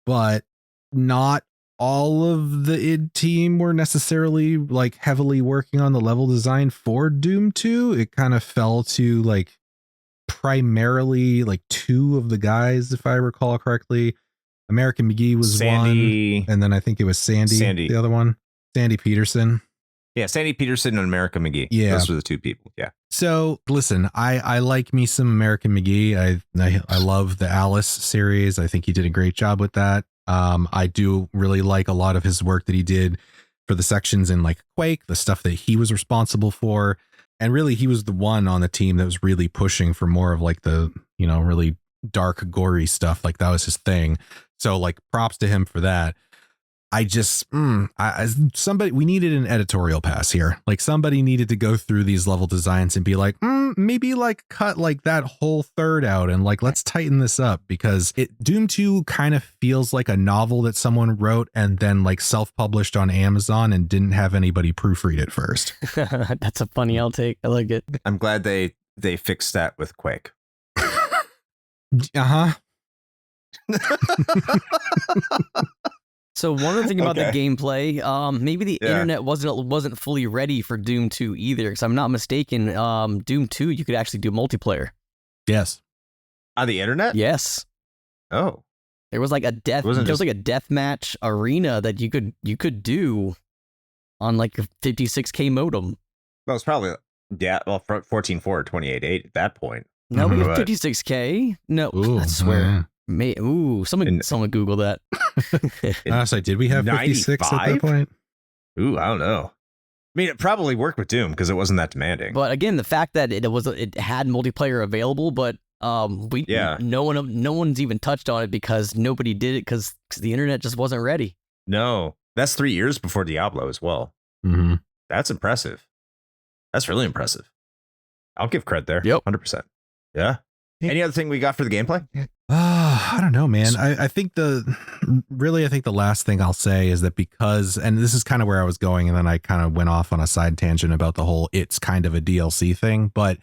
but not all of the id team were necessarily like heavily working on the level design for Doom 2. It kind of fell to like primarily like 2 of the guys, if I recall correctly. American McGee was Sandy, one, and then I think it was Sandy, the other one, Sandy Peterson. Yeah, Sandy Peterson and American McGee. Yeah, those were the 2 people. Yeah. So listen, I like me some American McGee. I love the Alice series. I think he did a great job with that. I do really like a lot of his work that he did for the sections in like Quake, the stuff that he was responsible for. And really, he was the one on the team that was really pushing for more of like the, really dark, gory stuff. Like that was his thing. So like props to him for that. I just, we needed an editorial pass here. Like somebody needed to go through these level designs and be like, maybe like cut like that whole third out and like, let's tighten this up, because Doom 2 kind of feels like a novel that someone wrote and then like self-published on Amazon and didn't have anybody proofread it first. That's a funny outtake. I like it. I'm glad they fixed that with Quake. Uh-huh. So one other thing about the Okay. gameplay, maybe the internet wasn't fully ready for Doom 2 either. Because I'm not mistaken, Doom 2 you could actually do multiplayer. Yes. On the internet? Yes, Oh. there was like a deathmatch arena that you could do on like your 56K modem. Well, it's probably 14.4 or 28.8 at that point. No, we got But- 56K. No, Ooh, I swear. yeah. Someone Google that. Honestly, did we have 56 at 95? that point? Ooh, I don't know. I mean, it probably worked with Doom because it wasn't that demanding. But again, the fact that it had multiplayer available, but no one's even touched on it because nobody did it because the internet just wasn't ready. No, that's 3 years before Diablo as well. Mm-hmm. That's impressive. That's really impressive. I'll give credit there. Yep. 100%. Yeah. Any other thing we got for the gameplay? I don't know, man. I think the last thing I'll say is that because, and this is kind of where I was going, and then I kind of went off on a side tangent about the whole it's kind of a DLC thing, but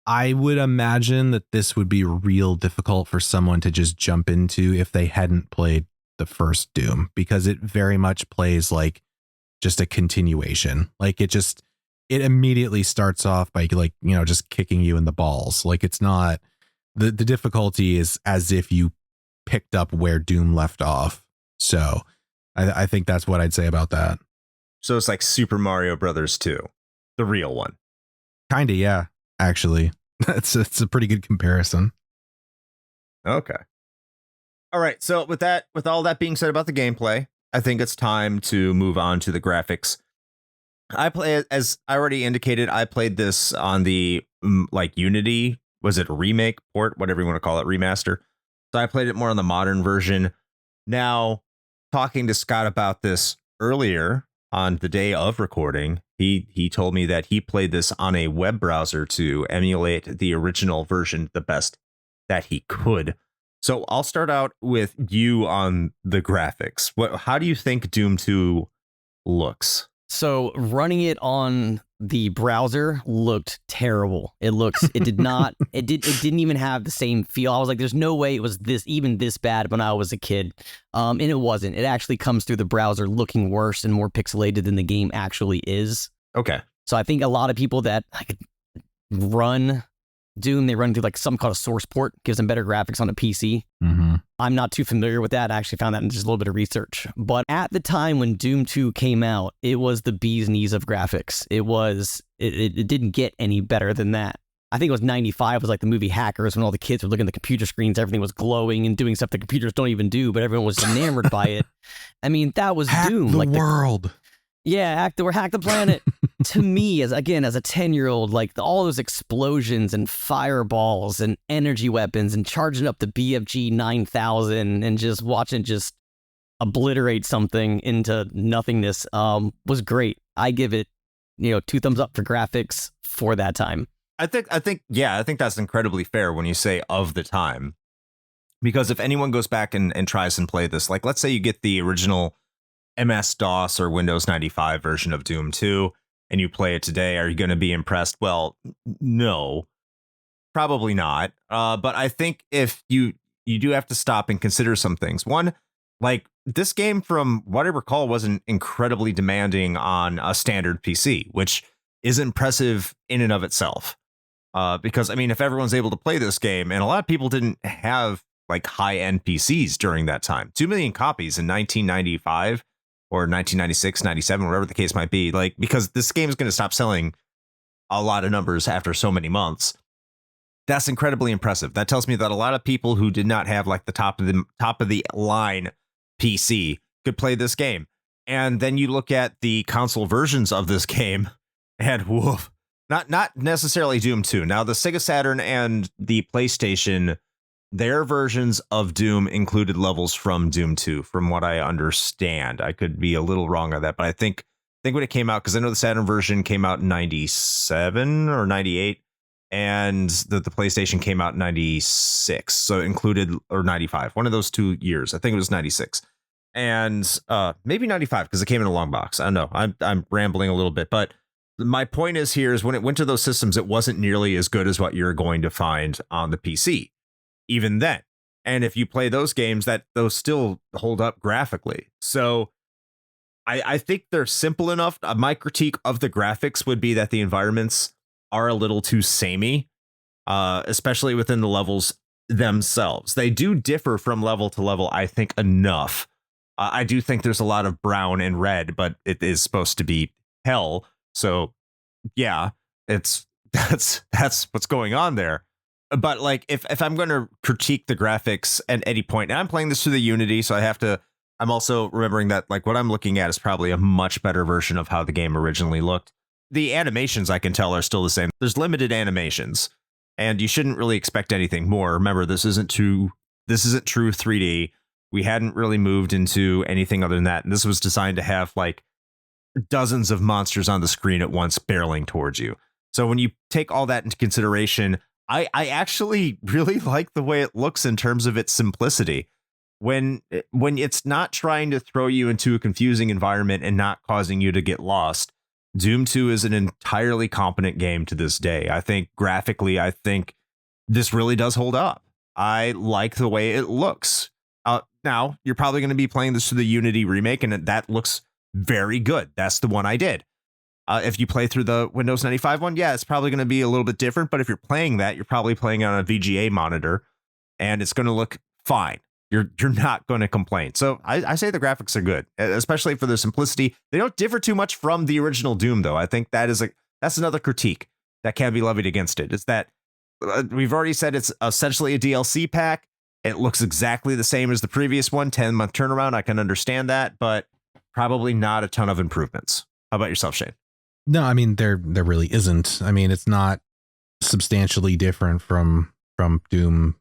I would imagine that this would be real difficult for someone to just jump into if they hadn't played the first Doom, because it very much plays like just a continuation. Like it immediately starts off by just kicking you in the balls. Like it's not, the difficulty is as if you picked up where Doom left off. So I think that's what I'd say about that. So it's like Super Mario Brothers 2, the real one. Kind of, yeah, actually. It's a pretty good comparison. Okay. All right. So with all that being said about the gameplay, I think it's time to move on to the graphics. As I already indicated, I played this on the Unity. Was it a remake, port, whatever you want to call it, remaster? So I played it more on the modern version. Now, talking to Scott about this earlier on the day of recording, he told me that he played this on a web browser to emulate the original version the best that he could. So I'll start out with you on the graphics. How do you think Doom 2 looks? So running it on the browser looked terrible. It didn't even have the same feel. I was like, there's no way it was this bad when I was a kid. And it wasn't. It actually comes through the browser looking worse and more pixelated than the game actually is. Okay. So I think a lot of people that run Doom, they run through like some kind of source port, gives them better graphics on a PC. Mm-hmm. I'm not too familiar with that. I actually found that in just a little bit of research. But at the time when Doom 2 came out, it was the bee's knees of graphics. It didn't get any better than that. I think it was 95 was like the movie Hackers, when all the kids were looking at the computer screens, everything was glowing and doing stuff the computers don't even do, but everyone was enamored by it. I mean, that was Hack Doom. the like world. hack the planet. To me, as a 10-year-old, like all those explosions and fireballs and energy weapons and charging up the BFG 9000 and just watching just obliterate something into nothingness was great. I give it, 2 thumbs up for graphics for that time. I think that's incredibly fair when you say of the time, because if anyone goes back and tries and play this, like let's say you get the original MS-DOS or Windows 95 version of Doom 2 and you play it today, are you going to be impressed? Well, no, probably not. But I think if you do have to stop and consider some things. One, like this game, from what I recall, wasn't incredibly demanding on a standard PC, which is impressive in and of itself. Because, I mean, if everyone's able to play this game, and a lot of people didn't have like high-end PCs during that time, 2 million copies in 1995 or 1996, 97, whatever the case might be, like, because this game is going to stop selling a lot of numbers after so many months. That's incredibly impressive. That tells me that a lot of people who did not have like the top of the line PC could play this game. And then you look at the console versions of this game, and woof, not necessarily Doom 2. Now the Sega Saturn and the PlayStation, their versions of Doom included levels from Doom 2, from what I understand. I could be a little wrong on that, but I think when it came out, because I know the Saturn version came out in 97 or 98, and the PlayStation came out in 96, so it included, or 95, one of those 2 years. I think it was 96, and maybe 95 because it came in a long box. I don't know. I'm rambling a little bit, but my point is when it went to those systems, it wasn't nearly as good as what you're going to find on the PC, even then. And if you play those games, those still hold up graphically. So I think they're simple enough. My critique of the graphics would be that the environments are a little too samey, especially within the levels themselves. They do differ from level to level, I think, enough. I do think there's a lot of brown and red, but it is supposed to be hell. So yeah, that's what's going on there. But like, if I'm going to critique the graphics at any point, and I'm playing this through the Unity, so I'm also remembering that like what I'm looking at is probably a much better version of how the game originally looked. The animations, I can tell, are still the same. There's limited animations, and you shouldn't really expect anything more. Remember, this isn't true 3D. We hadn't really moved into anything other than that. And this was designed to have like dozens of monsters on the screen at once barreling towards you. So when you take all that into consideration, I actually really like the way it looks in terms of its simplicity. When it's not trying to throw you into a confusing environment and not causing you to get lost, Doom 2 is an entirely competent game to this day. I think graphically, this really does hold up. I like the way it looks. Now, you're probably going to be playing this through the Unity remake, and that looks very good. That's the one I did. If you play through the Windows 95 one, yeah, it's probably going to be a little bit different. But if you're playing that, you're probably playing on a VGA monitor, and it's going to look fine. You're not going to complain. So I say the graphics are good, especially for their simplicity. They don't differ too much from the original Doom, though. I think that's another critique that can be levied against it. Is that we've already said it's essentially a DLC pack. It looks exactly the same as the previous one. 10-month turnaround. I can understand that, but probably not a ton of improvements. How about yourself, Shane? No, I mean, there really isn't. I mean, it's not substantially different from Doom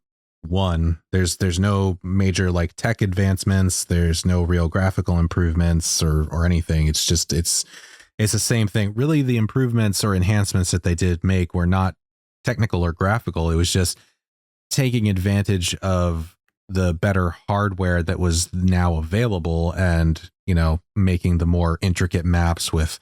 1. There's no major like tech advancements. There's no real graphical improvements or anything. It's just it's the same thing. Really, the improvements or enhancements that they did make were not technical or graphical. It was just taking advantage of the better hardware that was now available and, making the more intricate maps with,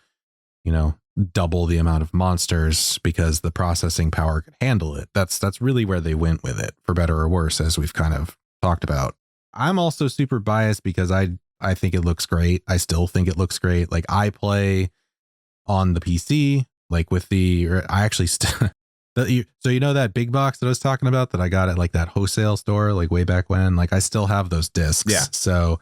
double the amount of monsters because the processing power could handle it. That's really where they went with it, for better or worse, as we've kind of talked about. I'm also super biased because I think it looks great. I still think it looks great. Like, I play on the PC, like with I actually still, so that big box that I was talking about that I got at like that wholesale store, like way back when, like I still have those discs. Yeah. So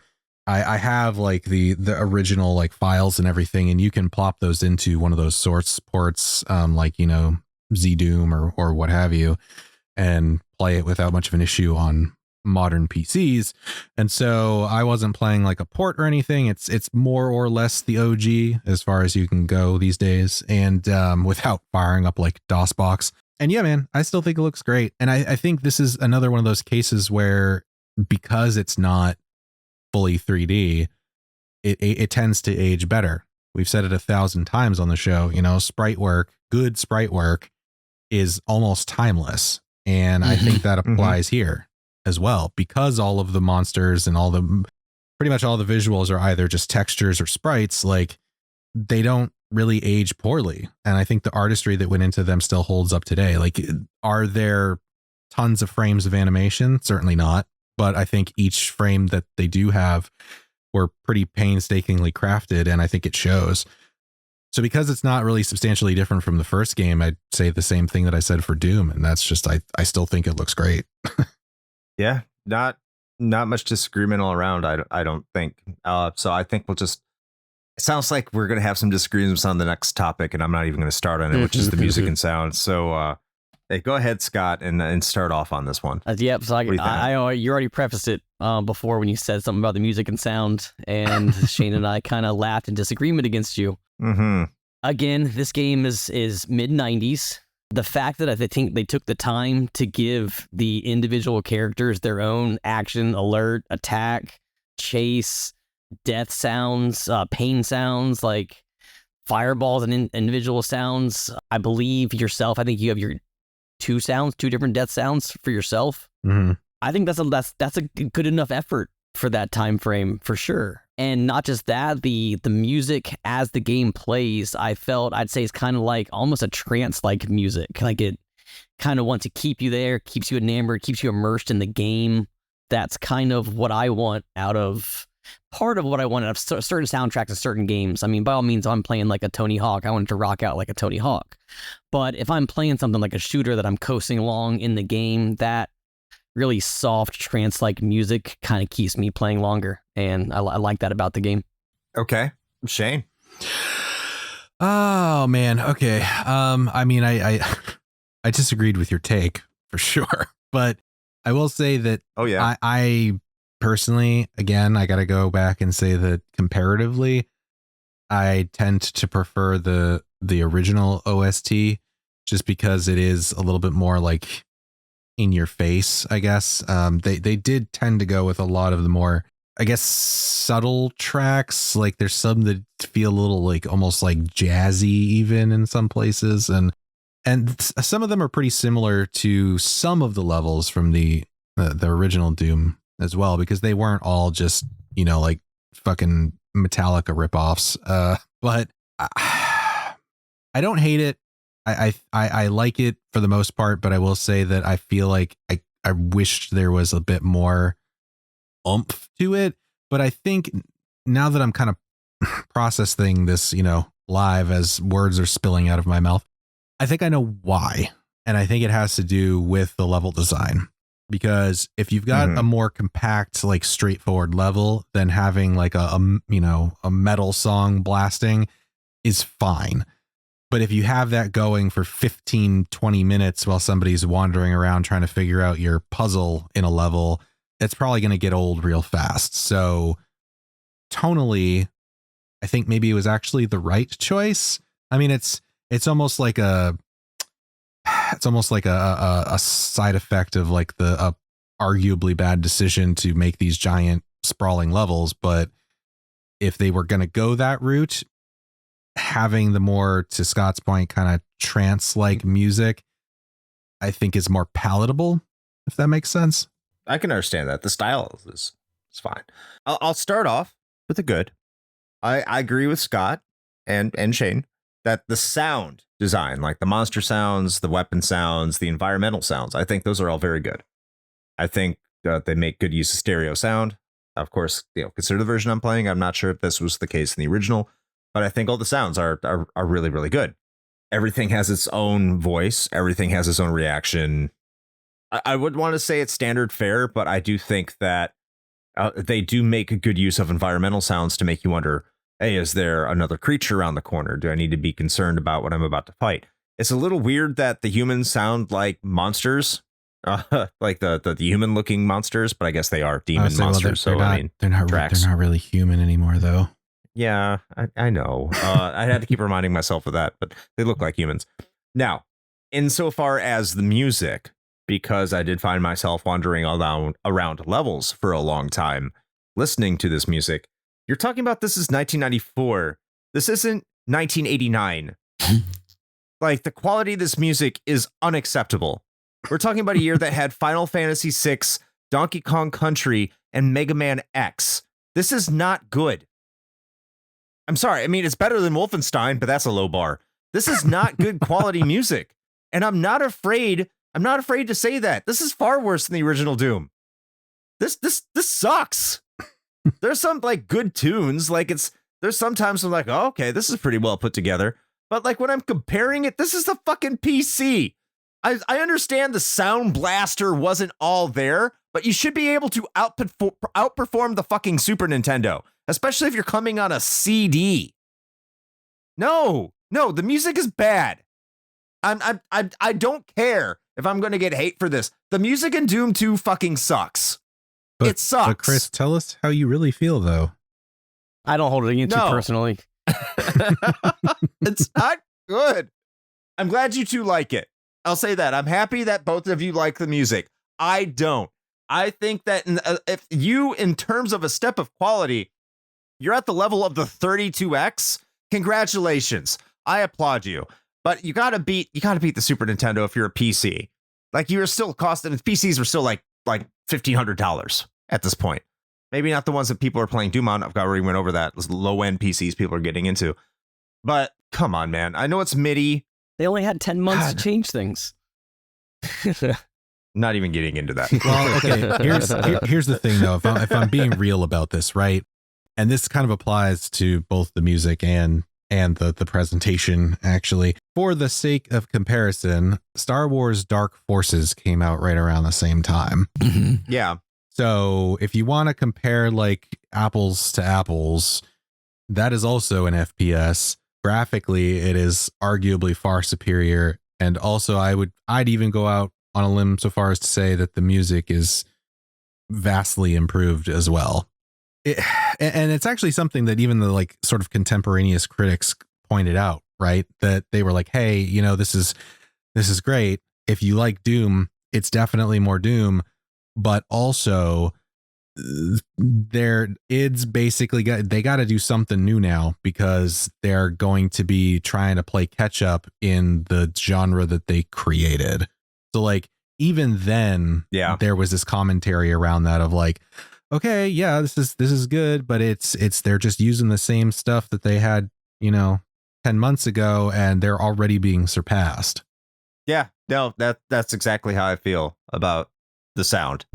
I have like the original like files and everything, and you can plop those into one of those source ports, like, ZDoom or what have you, and play it without much of an issue on modern PCs. And so I wasn't playing like a port or anything. It's more or less the OG as far as you can go these days, and without firing up like DOSBox. And yeah, man, I still think it looks great. And I think this is another one of those cases where, because it's not fully 3D, it tends to age better. We've said it 1,000 times on the show, good sprite work is almost timeless. And I think that applies here as well, because all of the monsters and pretty much all the visuals are either just textures or sprites. Like, they don't really age poorly. And I think the artistry that went into them still holds up today. Like, are there tons of frames of animation? Certainly not. But I think each frame that they do have were pretty painstakingly crafted, and I think it shows. So because it's not really substantially different from the first game, I'd say the same thing that I said for Doom, and that's just I still think it looks great. Yeah, not much disagreement all around. I don't think. So I think it sounds like we're gonna have some disagreements on the next topic, and I'm not even gonna start on it, which is the music and sound. So hey, go ahead, Scott, and start off on this one. Yep. So you already prefaced it before when you said something about the music and sound, and Shane and I kind of laughed in disagreement against you. Mm-hmm. Again, this game is mid 90s. The fact that I think they took the time to give the individual characters their own action, alert, attack, chase, death sounds, pain sounds, like fireballs and individual sounds. I believe yourself, I think you have your two different death sounds for yourself. Mm-hmm. I think that's a good enough effort for that time frame, for sure. And not just that, the music as the game plays, I'd say it's kind of like almost a trance-like music. Like, it kind of wants to keep you there, keeps you enamored, keeps you immersed in the game. that's kind of what I want out of part of what I want out of certain soundtracks of certain games. I mean, by all means, I'm playing like a Tony Hawk. I want it to rock out like a Tony Hawk. But if I'm playing something like a shooter that I'm coasting along in the game, that really soft trance-like music kind of keeps me playing longer. And I like that about the game. Okay. Shane. Oh man. Okay. I mean, I disagreed with your take for sure, but I will say that. Oh yeah. I personally, again, I got to go back and say that comparatively, I tend to prefer the original OST just because it is a little bit more like in your face, I guess. They did tend to go with a lot of the more, I guess, subtle tracks. Like there's some that feel a little like almost like jazzy even in some places. And some of them are pretty similar to some of the levels from the original Doom as well, because they weren't all just, you know, like fucking Metallica ripoffs. But I don't hate it. I like it for the most part, but I will say that I feel like I wished there was a bit more oomph to it. But I think now that I'm kind of processing this, you know, live as words are spilling out of my mouth, I think I know why. And I think it has to do with the level design. Because if you've got a more compact, like straightforward level, then having like a metal song blasting is fine. But if you have that going for 15, 20 minutes while somebody's wandering around trying to figure out your puzzle in a level, it's probably going to get old real fast. So tonally, I think maybe it was actually the right choice. I mean, it's almost like a side effect of like the arguably bad decision to make these giant sprawling levels. But if they were going to go that route, having the more, to Scott's point, kind of trance-like music, I think is more palatable, if that makes sense. I can understand that. The style is fine. I'll start off with the good. I agree with Scott and Shane that the sound design, like the monster sounds, the weapon sounds, the environmental sounds, I think those are all very good. I think they make good use of stereo sound. Of course, you know, consider the version I'm playing. I'm not sure if this was the case in the original, but I think all the sounds are really, really good. Everything has its own voice. Everything has its own reaction. I would want to say it's standard fare, but I do think that they do make a good use of environmental sounds to make you wonder, hey, is there another creature around the corner? Do I need to be concerned about what I'm about to fight? It's a little weird that the humans sound like monsters, like the human looking monsters, but I guess they are demon monsters. Well, I mean, they're not really human anymore, though. Yeah, I know. I had to keep reminding myself of that, but they look like humans. Now, insofar as the music, because I did find myself wandering around levels for a long time listening to this music. You're talking about this is 1994. This isn't 1989. Like, the quality of this music is unacceptable. We're talking about a year that had Final Fantasy VI, Donkey Kong Country, and Mega Man X. This is not good. I'm sorry. I mean, it's better than Wolfenstein, but that's a low bar. This is not good quality music. And I'm not afraid to say that. This is far worse than the original Doom. This sucks. There's some like good tunes. Like there's sometimes I'm like, oh, okay, this is pretty well put together. But like when I'm comparing it, this is the fucking PC. I understand the sound blaster wasn't all there, but you should be able to outperform the fucking Super Nintendo, especially if you're coming on a CD. No, the music is bad. I don't care if I'm going to get hate for this. The music in Doom 2 fucking sucks. It sucks. But Chris, tell us how you really feel, though. I don't hold it against you personally. It's not good. I'm glad you two like it. I'll say that. I'm happy that both of you like the music. I don't. I think that if you, in terms of a step of quality, you're at the level of the 32X, congratulations. I applaud you. But you gotta beat the Super Nintendo if you're a PC. Like, you're still costing, PCs were still like $1,500 at this point. Maybe not the ones that people are playing Doom on. I've already went over that. Those low-end PCs people are getting into. But come on, man. I know it's MIDI. They only had 10 months to change things. Not even getting into that. Well, okay. Here's the thing, though. If I'm being real about this, right, and this kind of applies to both the music and the presentation, actually. For the sake of comparison, Star Wars Dark Forces came out right around the same time. Yeah. So if you want to compare like apples to apples, that is also an FPS. Graphically, it is arguably far superior. And also I'd even go out on a limb so far as to say that the music is vastly improved as well. And it's actually something that even the like sort of contemporaneous critics pointed out, right? That they were like, hey, you know, this is great. If you like Doom, it's definitely more Doom, but also their ids basically they got to do something new now because they're going to be trying to play catch up in the genre that they created. So like even then, there was this commentary around that of like, okay, yeah, this is good, but it's they're just using the same stuff that they had, 10 months ago, and they're already being surpassed. Yeah, no, that's exactly how I feel about the sound.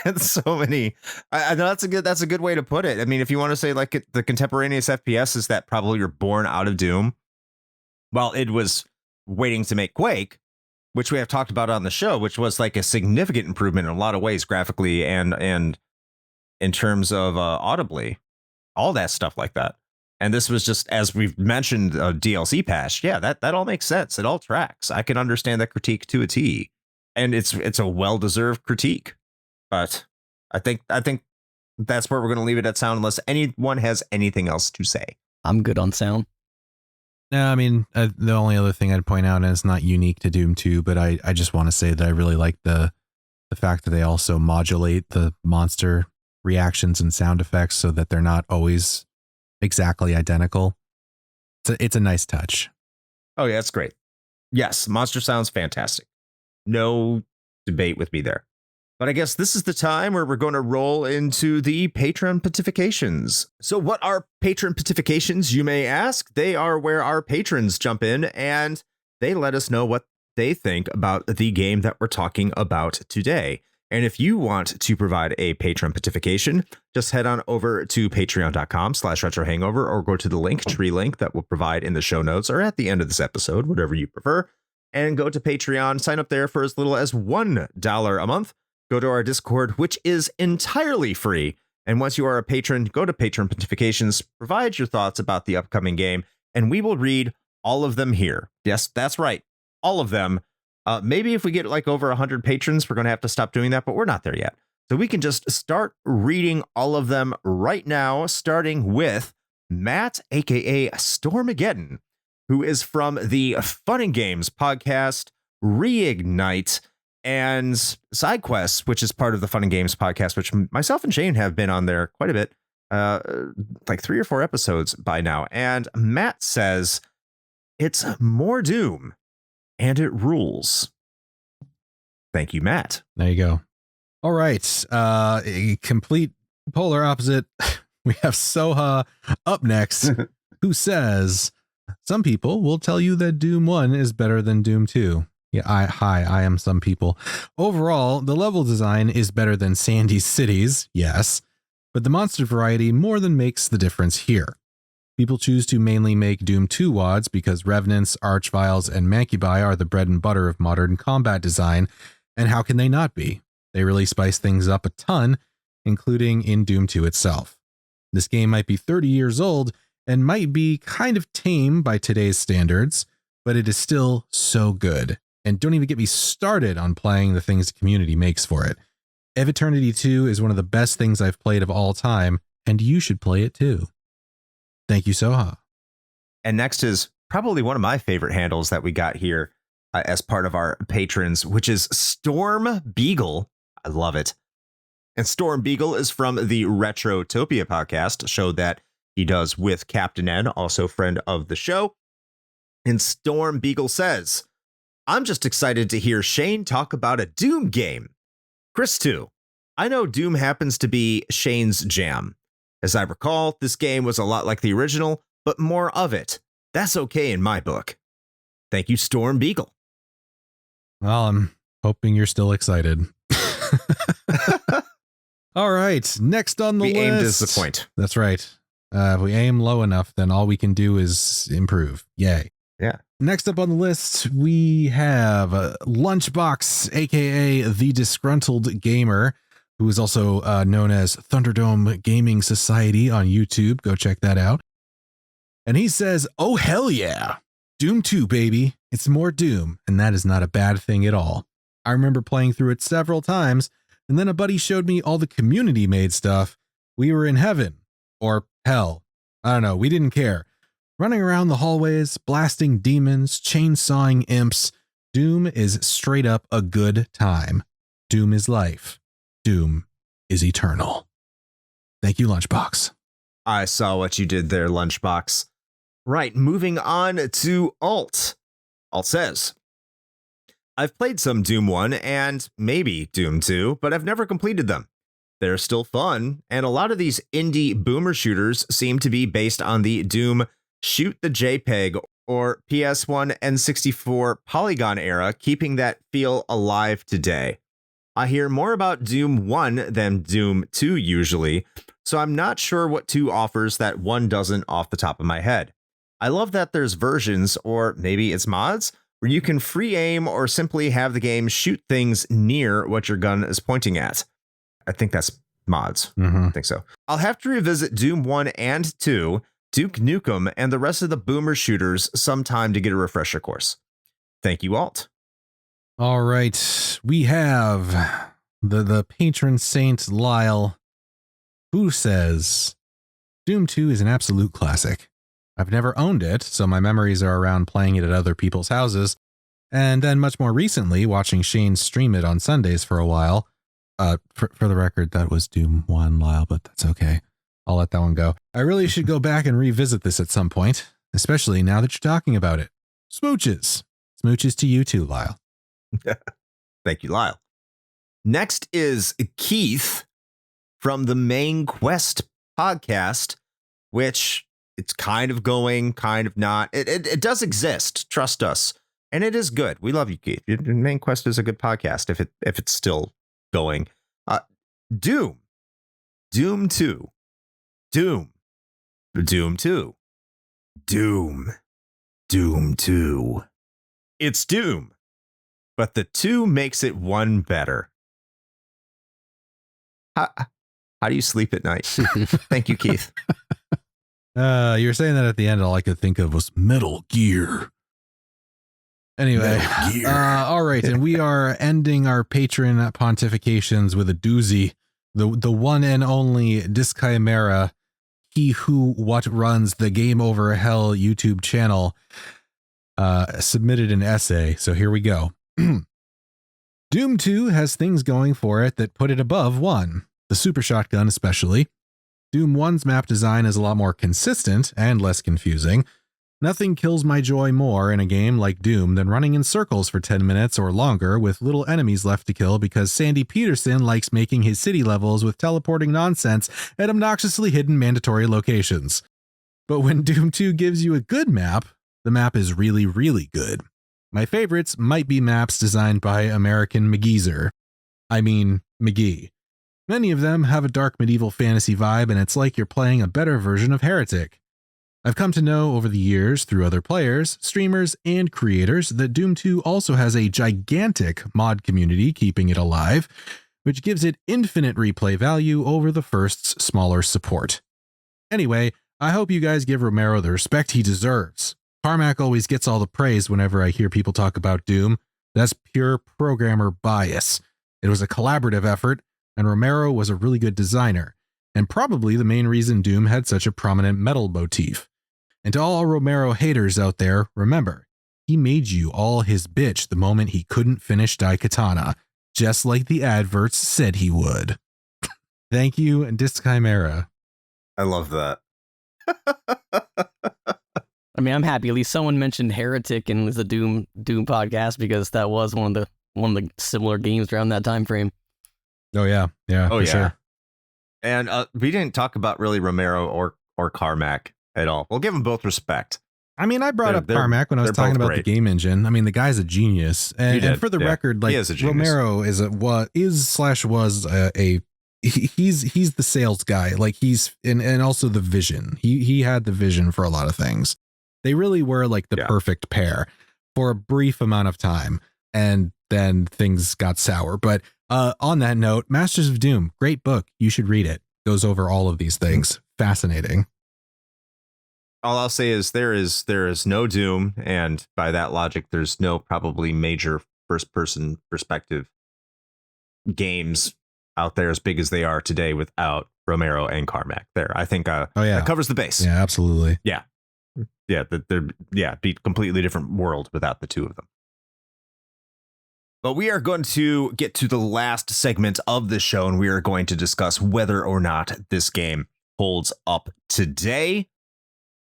And so many, I know that's a good way to put it. I mean, if you want to say like the contemporaneous FPS is that probably you're born out of Doom, well, it was waiting to make Quake, which we have talked about on the show, which was like a significant improvement in a lot of ways, graphically and in terms of audibly, all that stuff like that. And this was just, as we've mentioned, a DLC patch. Yeah, that all makes sense. It all tracks. I can understand that critique to a T, and it's a well-deserved critique. But I think that's where we're going to leave it at sound, unless anyone has anything else to say. I'm good on sound. No, I mean, the only other thing I'd point out, and it's not unique to Doom 2, but I just want to say that I really like the fact that they also modulate the monster reactions and sound effects so that they're not always exactly identical. It's a nice touch. Oh, yeah, that's great. Yes, monster sounds fantastic. No debate with me there. But I guess this is the time where we're going to roll into the patron petifications. So what are patron petifications, you may ask? They are where our patrons jump in and they let us know what they think about the game that we're talking about today. And if you want to provide a patron petification, just head on over to patreon.com/retrohangover or go to the Linktree link that we'll provide in the show notes or at the end of this episode, whatever you prefer, and go to Patreon, sign up there for as little as $1 a month. Go to our Discord, which is entirely free. And once you are a patron, go to Patron Petifications, provide your thoughts about the upcoming game, and we will read all of them here. Yes, that's right. All of them. Maybe if we get like over 100 patrons, we're going to have to stop doing that, but we're not there yet. So we can just start reading all of them right now, starting with Matt, aka Stormageddon, who is from the Fun and Games podcast, Reignite, and Side Quests, which is part of the Fun and Games podcast, which myself and Shane have been on there quite a bit, like 3 or 4 episodes by now. And Matt says, it's more Doom, and it rules. Thank you, Matt. There you go. All right. A complete polar opposite. We have Soha up next, who says, some people will tell you that Doom 1 is better than Doom 2. Yeah, I am some people. Overall, the level design is better than Sandy's Cities, yes, but the monster variety more than makes the difference here. People choose to mainly make Doom 2 WODs because Revenants, Archviles, and Mancubi are the bread and butter of modern combat design, and how can they not be? They really spice things up a ton, including in Doom 2 itself. This game might be 30 years old and might be kind of tame by today's standards, but it is still so good. And don't even get me started on playing the things the community makes for it. Ev Eternity 2 is one of the best things I've played of all time, and you should play it too. Thank you, Soha. And next is probably one of my favorite handles that we got here as part of our patrons, which is Storm Beagle. I love it. And Storm Beagle is from the Retrotopia podcast, a show that he does with Captain N, also friend of the show. And Storm Beagle says, I'm just excited to hear Shane talk about a Doom game. Chris, too. I know Doom happens to be Shane's jam. As I recall, this game was a lot like the original, but more of it. That's okay in my book. Thank you, Storm Beagle. Well, I'm Hoping you're still excited. All right. Next on the list. We aim to disappoint. That's right. If we aim low enough, then all we can do is improve. Yay. Yeah. Next up on the list, we have Lunchbox, aka the Disgruntled Gamer, who is also known as Thunderdome Gaming Society on YouTube. Go check that out. And he says, "Oh, hell yeah. Doom 2, baby. It's more Doom, and that is not a bad thing at all. I remember playing through it several times, and then a buddy showed me all the community-made stuff. We were in heaven. Or hell. I don't know. We didn't care. Running around the hallways, blasting demons, chainsawing imps. Doom is straight up a good time. Doom is life. Doom is eternal." Thank you, Lunchbox. I saw what you did there, Lunchbox. Right, moving on to Alt. Alt says, "I've played some Doom 1 and maybe Doom 2, but I've never completed them. They're still fun, and a lot of these indie boomer shooters seem to be based on the Doom Shoot the JPEG or PS1 N64 polygon era, keeping that feel alive today. I hear more about Doom 1 than Doom 2 usually, so I'm not sure what 2 offers that 1 doesn't off the top of my head. I love that there's versions, or maybe it's mods, where you can free aim or simply have the game shoot things near what your gun is pointing at. I think that's mods. I think so. I'll have to revisit Doom 1 and 2, Duke Nukem, and the rest of the boomer shooters sometime to get a refresher course. Thank you, Alt." All right. We have the patron saint Lyle, who says, "Doom 2 is an absolute classic. I've never owned it, so my memories are around playing it at other people's houses, and then much more recently watching Shane stream it on Sundays for a while. For the record, that was Doom 1, Lyle, but that's okay. I'll let that one go. I really should go back and revisit this at some point, especially now that you're talking about it. Smooches. Smooches to you too, Lyle." Thank you, Lyle. Next is Keith from the Main Quest podcast, which it's kind of going, kind of not. It does exist. Trust us. And it is good. We love you, Keith. Main Quest is a good podcast if it's still going. Doom 2, Doom 2, Doom 2. It's Doom, but the 2 makes it 1 better. How do you sleep at night? Thank you, Keith. You were saying that at the end, all I could think of was Metal Gear. Anyway, all right, and we are ending our patron pontifications with a doozy. The one and only Dischimera, he who what runs the Game Over Hell YouTube channel, submitted an essay. So here we go. Doom 2 has things going for it that put it above 1, the super shotgun especially. Doom 1's map design is a lot more consistent and less confusing. Nothing kills my joy more in a game like Doom than running in circles for 10 minutes or longer with little enemies left to kill because Sandy Peterson likes making his city levels with teleporting nonsense at obnoxiously hidden mandatory locations. But when Doom 2 gives you a good map, the map is really, really good. My favorites might be maps designed by American McGeezer. I mean, McGee. Many of them have a dark medieval fantasy vibe, and it's like you're playing a better version of Heretic. I've come to know over the years through other players, streamers, and creators that Doom 2 also has a gigantic mod community keeping it alive, which gives it infinite replay value over the first's smaller support. Anyway, I hope you guys give Romero the respect he deserves. Carmack always gets all the praise whenever I hear people talk about Doom. That's pure programmer bias. It was a collaborative effort, and Romero was a really good designer, and probably the main reason Doom had such a prominent metal motif. And to all Romero haters out there, remember, he made you all his bitch the moment he couldn't finish Daikatana, just like the adverts said he would. Thank you, Dischimera. I love that. I mean, I'm happy. At least someone mentioned Heretic in the Doom podcast because that was one of the similar games around that time frame. Oh yeah, sure. And we didn't talk about really Romero or Carmack at all. We'll give them both respect. I mean, I brought up They're- Carmack when I was they're talking both about the great. game engine. I mean, the guy's a genius, You and did, for the yeah. record, like He is a genius. Romero is he's the sales guy. Like he's and also the vision. He had the vision for a lot of things. They really were like the perfect pair for a brief amount of time, and then things got sour. But on that note, Masters of Doom, great book. You should read it. Goes over all of these things. Fascinating. All I'll say is there is no Doom, and by that logic, there's no probably major first person perspective games out there as big as they are today without Romero and Carmack. There, I think that covers the base. Yeah, absolutely. Yeah, be completely different world without the two of them. But we are going to get to the last segment of the show, and we are going to discuss whether or not this game holds up today.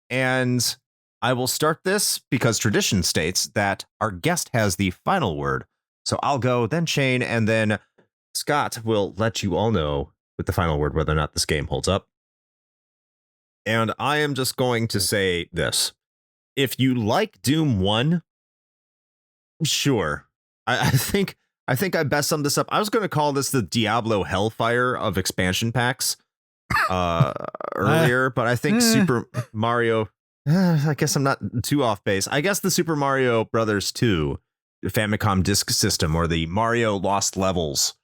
And I will start this because tradition states that our guest has the final word. So I'll go, then Shane, and then Scott will let you all know with the final word whether or not this game holds up. And I am just going to say this. If you like Doom 1, sure. I think I best summed this up. I was going to call this the Diablo Hellfire of expansion packs earlier, but I think Super Mario, I guess I'm not too off base. I guess the Super Mario Brothers 2 Famicom Disk System, or the Mario Lost Levels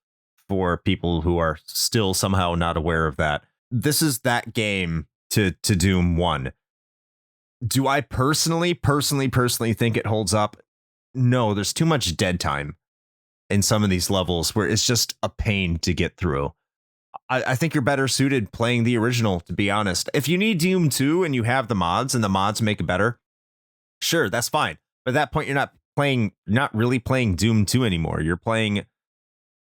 for people who are still somehow not aware of that. This is that game to Doom 1. Do I personally think it holds up? No, there's too much dead time in some of these levels where it's just a pain to get through. I think you're better suited playing the original, to be honest. If you need Doom 2 and you have the mods and the mods make it better, sure, that's fine. But at that point, you're not really playing Doom 2 anymore. You're playing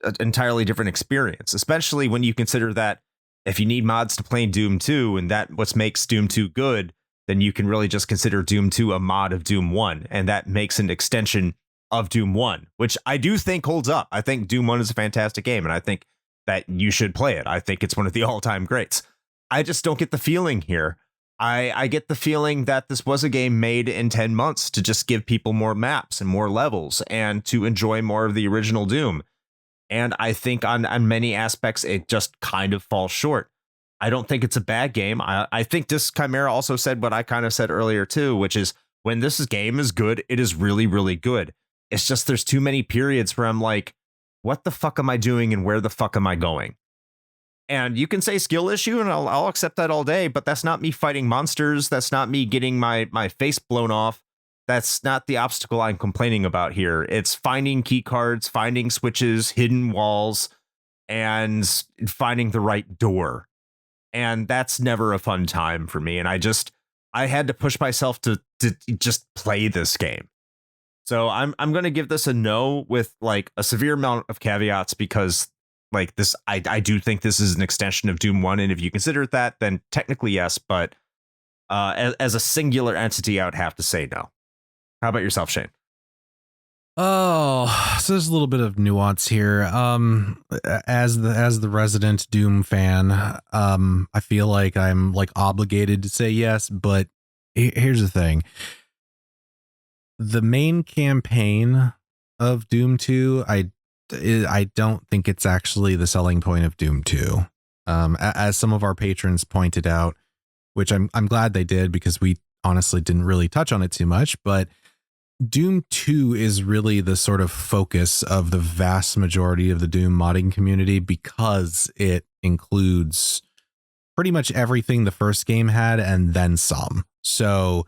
an entirely different experience, especially when you consider that if you need mods to play Doom 2 and that what makes Doom 2 good, then you can really just consider Doom 2 a mod of Doom 1. And that makes an extension of Doom 1, which I do think holds up. I think Doom 1 is a fantastic game, and I think that you should play it. I think it's one of the all-time greats. I just don't get the feeling here. I get the feeling that this was a game made in 10 months to just give people more maps and more levels and to enjoy more of the original Doom. And I think on many aspects, it just kind of falls short. I don't think it's a bad game. I think this Chimera also said what I kind of said earlier too, which is when this game is good, it is really, really good. It's just there's too many periods where I'm like, what the fuck am I doing and where the fuck am I going? And you can say skill issue, and I'll accept that all day, but that's not me fighting monsters. That's not me getting my face blown off. That's not the obstacle I'm complaining about here. It's finding key cards, finding switches, hidden walls, and finding the right door. And that's never a fun time for me. And I had to push myself to just play this game. So I'm going to give this a no with like a severe amount of caveats, because like this, I do think this is an extension of Doom 1. And if you consider it that, then technically yes. But as a singular entity, I would have to say no. How about yourself, Shane? Oh, so there's a little bit of nuance here. As the resident Doom fan, I feel like I'm like obligated to say yes, but here's the thing. The main campaign of Doom 2, I don't think it's actually the selling point of Doom 2. As some of our patrons pointed out, which I'm glad they did, because we honestly didn't really touch on it too much, but Doom 2 is really the sort of focus of the vast majority of the Doom modding community, because it includes pretty much everything the first game had and then some. So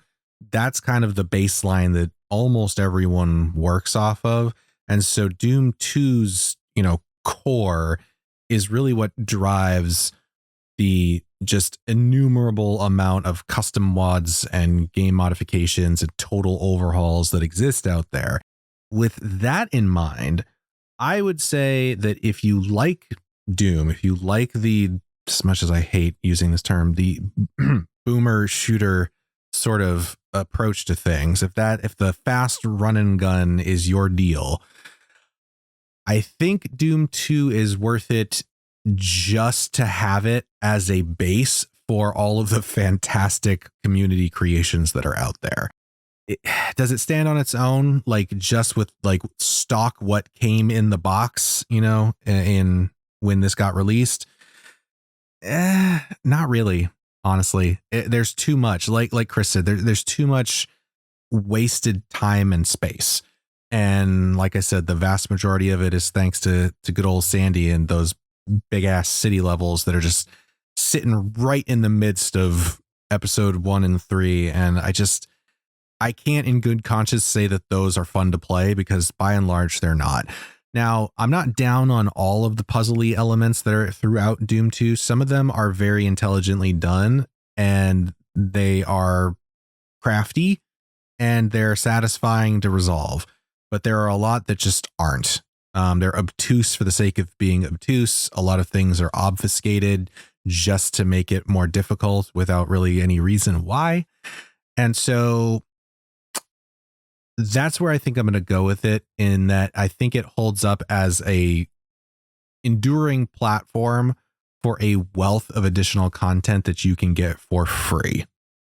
that's kind of the baseline that almost everyone works off of. And so Doom 2's, core is really what drives the just innumerable amount of custom mods and game modifications and total overhauls that exist out there. With that in mind, I would say that if you like Doom, if you like as much as I hate using this term, the boomer shooter sort of approach to things, if the fast run and gun is your deal, I think Doom 2 is worth it just to have it as a base for all of the fantastic community creations that are out there. Does it stand on its own, like just with like stock what came in the box, you know, in when this got released? Not really, honestly. There's too much, like Chris said, there's too much wasted time and space. And like I said, the vast majority of it is thanks to good old Sandy and those big ass city levels that are just sitting right in the midst of episode 1 and 3. And I can't in good conscience say that those are fun to play, because by and large they're not. Now, I'm not down on all of the puzzly elements that are throughout Doom 2. Some of them are very intelligently done, and they are crafty, and they're satisfying to resolve. But there are a lot that just aren't. They're obtuse for the sake of being obtuse. A lot of things are obfuscated just to make it more difficult without really any reason why. And so that's where I think I'm going to go with it, in that I think it holds up as a enduring platform for a wealth of additional content that you can get for free.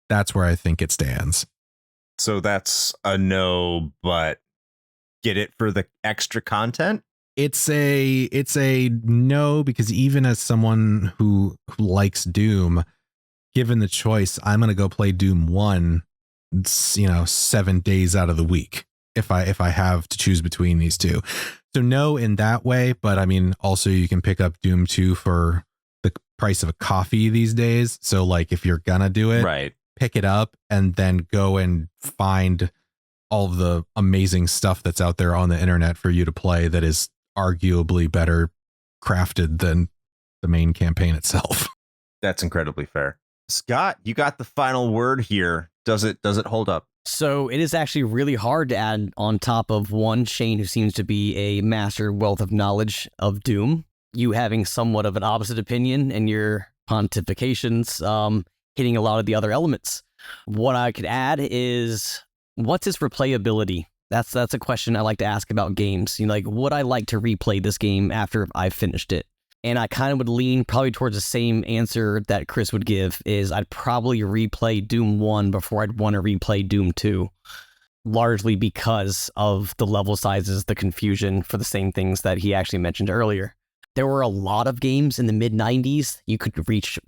That's where I think it stands. So that's a no, but get it for the extra content? It's a no, because even as someone who likes Doom, given the choice, I'm going to go play Doom 1, 7 days out of the week if I have to choose between these two. So no in that way, but I mean, also you can pick up Doom 2 for the price of a coffee these days. So like if you're gonna do it, right, pick it up and then go and find all of the amazing stuff that's out there on the internet for you to play that is arguably better crafted than the main campaign itself. That's incredibly fair. Scott, you got the final word here. Does it hold up? So it is actually really hard to add on top of one, Shane, who seems to be a master wealth of knowledge of Doom, you having somewhat of an opposite opinion and your pontifications hitting a lot of the other elements. What I could add is, what's its replayability? That's a question I like to ask about games. Like, would I like to replay this game after I finished it? And I kind of would lean probably towards the same answer that Chris would give, is I'd probably replay Doom 1 before I'd want to replay Doom 2, largely because of the level sizes, the confusion, for the same things that he actually mentioned earlier. There were a lot of games in the mid-90s you could reach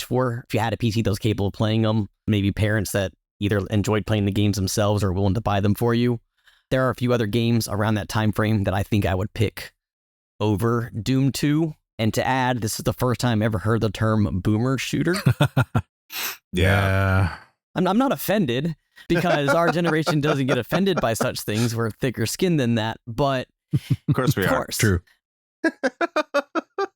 for if you had a PC that was capable of playing them, maybe parents that either enjoyed playing the games themselves or willing to buy them for you. There are a few other games around that time frame that I think I would pick over Doom 2. And to add, this is the first time I ever heard the term boomer shooter. Yeah. I'm not offended, because our generation doesn't get offended by such things. We're thicker skinned than that. But of course we are. True.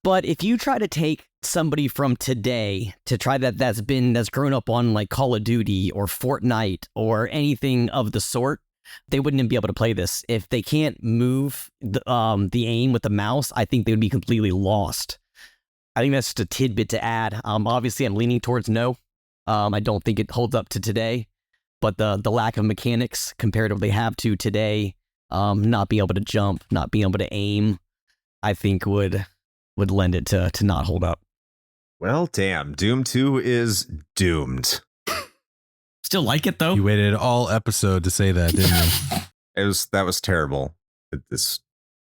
But if you try to take somebody from today to try that's grown up on like Call of Duty or Fortnite or anything of the sort, they wouldn't be able to play this. If they can't move the aim with the mouse, I think they would be completely lost. I think that's just a tidbit to add. Obviously, I'm leaning towards no. I don't think it holds up to today, but the lack of mechanics compared to what they have to today, not being able to jump, not being able to aim, I think would lend it to not hold up. Well, damn, Doom 2 is doomed. Still like it though. You waited all episode to say that, didn't you? That was terrible. It's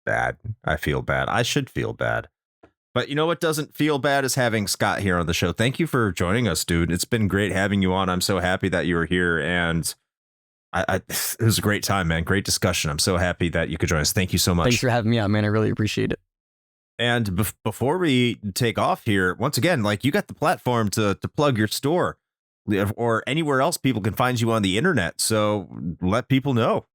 bad. I feel bad. I should feel bad. But you know what doesn't feel bad is having Scott here on the show. Thank you for joining us, dude. It's been great having you on. I'm so happy that you were here, and it was a great time, man. Great discussion. I'm so happy that you could join us. Thank you so much. Thanks for having me out, man. I really appreciate it. And before we take off here, once again, like, you got the platform to plug your store or anywhere else people can find you on the internet. So let people know.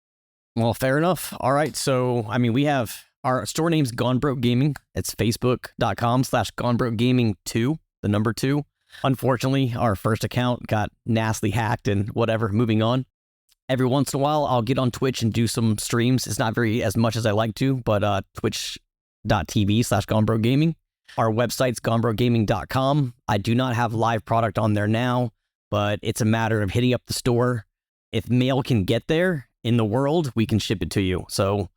Well, fair enough. All right. So, I mean, we have our store name's Gone Broke Gaming. It's facebook.com/GoneBrokeGaming2, the number 2. Unfortunately, our first account got nastily hacked and whatever, moving on. Every once in a while, I'll get on Twitch and do some streams. It's not very as much as I like to, but twitch.tv/GoneBrokeGaming. Our website's gonebrokegaming.com. I do not have live product on there now, but it's a matter of hitting up the store. If mail can get there in the world, we can ship it to you. So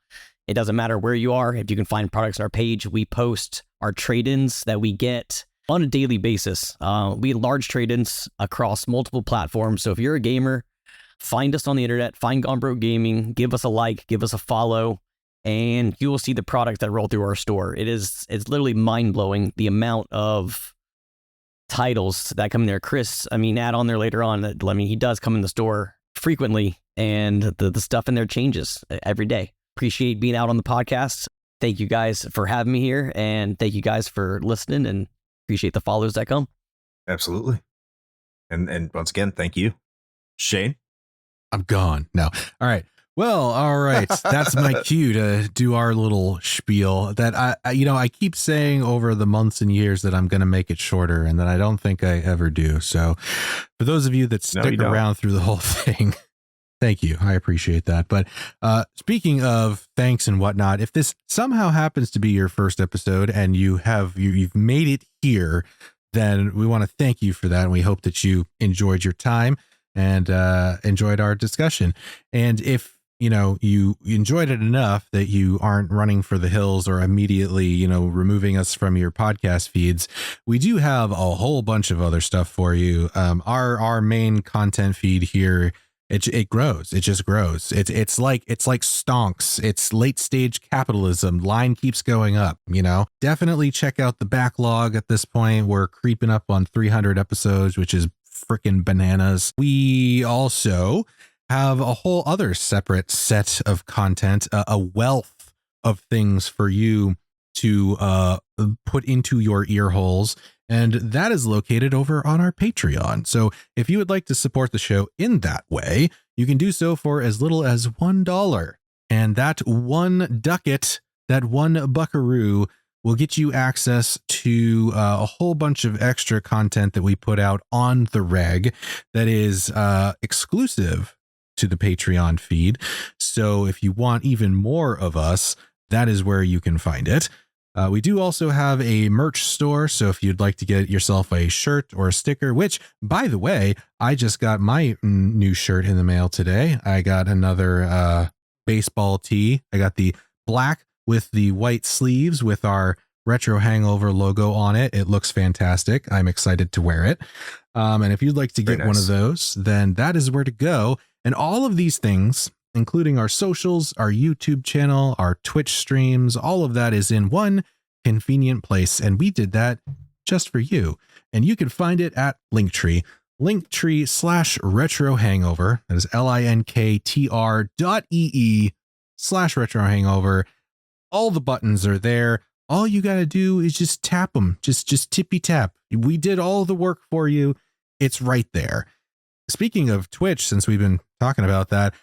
it doesn't matter where you are. If you can find products on our page, we post our trade-ins that we get. on a daily basis. We have large trade-ins across multiple platforms. So if you're a gamer, find us on the internet, find Gone Broke Gaming, give us a like, give us a follow, and you will see the products that roll through our store. It's literally mind-blowing the amount of titles that come in there. Chris, add on there later on. He does come in the store frequently, and the stuff in there changes every day. Appreciate being out on the podcast. Thank you guys for having me here, and thank you guys for listening, and appreciate the followers that come. Absolutely. And once again, thank you. Shane? I'm gone. No. All right. Well, all right. That's my cue to do our little spiel that I keep saying over the months and years that I'm going to make it shorter, and that I don't think I ever do. So for those of you that stick around through the whole thing, thank you. I appreciate that. But speaking of thanks and whatnot, if this somehow happens to be your first episode and you've made it here, then we want to thank you for that. And we hope that you enjoyed your time and enjoyed our discussion. And if you enjoyed it enough that you aren't running for the hills or immediately, removing us from your podcast feeds, we do have a whole bunch of other stuff for you. Our main content feed here, it grows. It just grows. It's like stonks. It's late stage capitalism. Line keeps going up, Definitely check out the backlog at this point. We're creeping up on 300 episodes, which is freaking bananas. We also have a whole other separate set of content, a wealth of things for you to put into your ear holes. And that is located over on our Patreon. So if you would like to support the show in that way, you can do so for as little as $1. And that one ducat, that one buckaroo, will get you access to a whole bunch of extra content that we put out on the reg that is exclusive to the Patreon feed. So if you want even more of us, that is where you can find it. We do also have a merch store. So if you'd like to get yourself a shirt or a sticker, which, by the way, I just got my new shirt in the mail today. I got another baseball tee. I got the black with the white sleeves with our Retro Hangover logo on it. It looks fantastic. I'm excited to wear it. And if you'd like to get one of those, then that is where to go. And all of these things, including our socials, our YouTube channel, our Twitch streams, all of that is in one convenient place. And we did that just for you. And you can find it at linktree/retro hangover. That is linktr.ee/retro hangover. All the buttons are there. All you got to do is just tap them. Just tippy tap. We did all the work for you. It's right there. Speaking of Twitch, since we've been talking about that,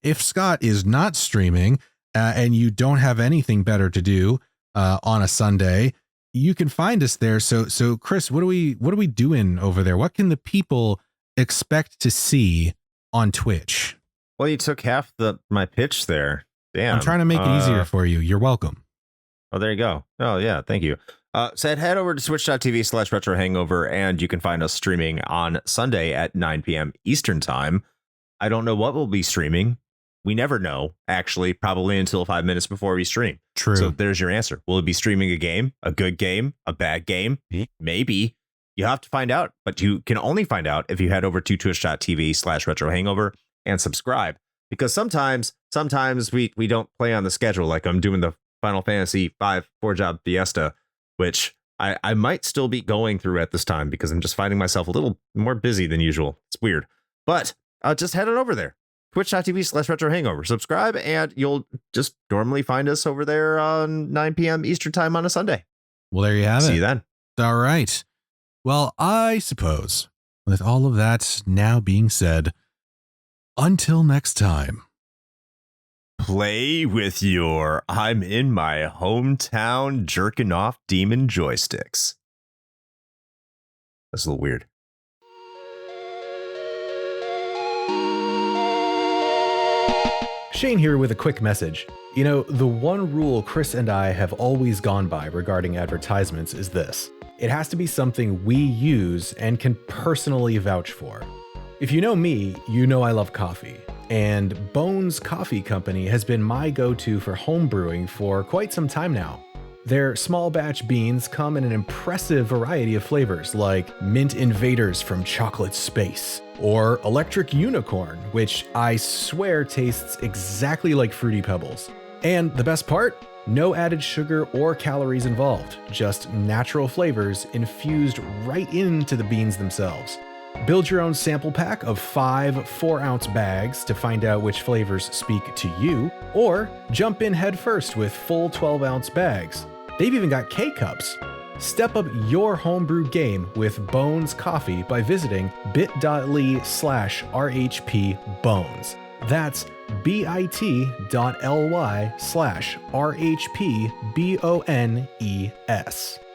if Scott is not streaming and you don't have anything better to do on a Sunday, you can find us there. So Chris, what are we doing over there? What can the people expect to see on Twitch? Well, you took half my pitch there. Damn. I'm trying to make it easier for you. You're welcome. Oh, there you go. Oh, yeah. Thank you. So head over to twitch.tv/retro hangover, and you can find us streaming on Sunday at 9 p.m. Eastern time. I don't know what we'll be streaming. We never know, actually, probably until 5 minutes before we stream. True. So there's your answer. Will it be streaming a game, a good game, a bad game? Maybe. You have to find out, but you can only find out if you head over to twitch.tv/retro hangover and subscribe. Because sometimes we don't play on the schedule. Like I'm doing the Final Fantasy V 4-job Fiesta, which I might still be going through at this time because I'm just finding myself a little more busy than usual. It's weird. But just head on over there. Twitch.tv/retro hangover. Subscribe, and you'll just normally find us over there on 9 p.m. Eastern time on a Sunday. Well, there you have it. See you then. All right. Well, I suppose with all of that now being said, until next time. Play with your I'm in my hometown jerking off demon joysticks. That's a little weird. Shane here with a quick message. You know, the one rule Chris and I have always gone by regarding advertisements is this. It has to be something we use and can personally vouch for. If you know me, you know I love coffee. And Bones Coffee Company has been my go-to for home brewing for quite some time now. Their small batch beans come in an impressive variety of flavors like Mint Invaders from Chocolate Space, or Electric Unicorn, which I swear tastes exactly like Fruity Pebbles. And the best part? No added sugar or calories involved, just natural flavors infused right into the beans themselves. Build your own sample pack of 5 4-ounce bags to find out which flavors speak to you, or jump in headfirst with full 12-ounce bags. They've even got K-Cups. Step up your homebrew game with Bones Coffee by visiting bit.ly/RHPBones. That's bit.ly/RHPBONES.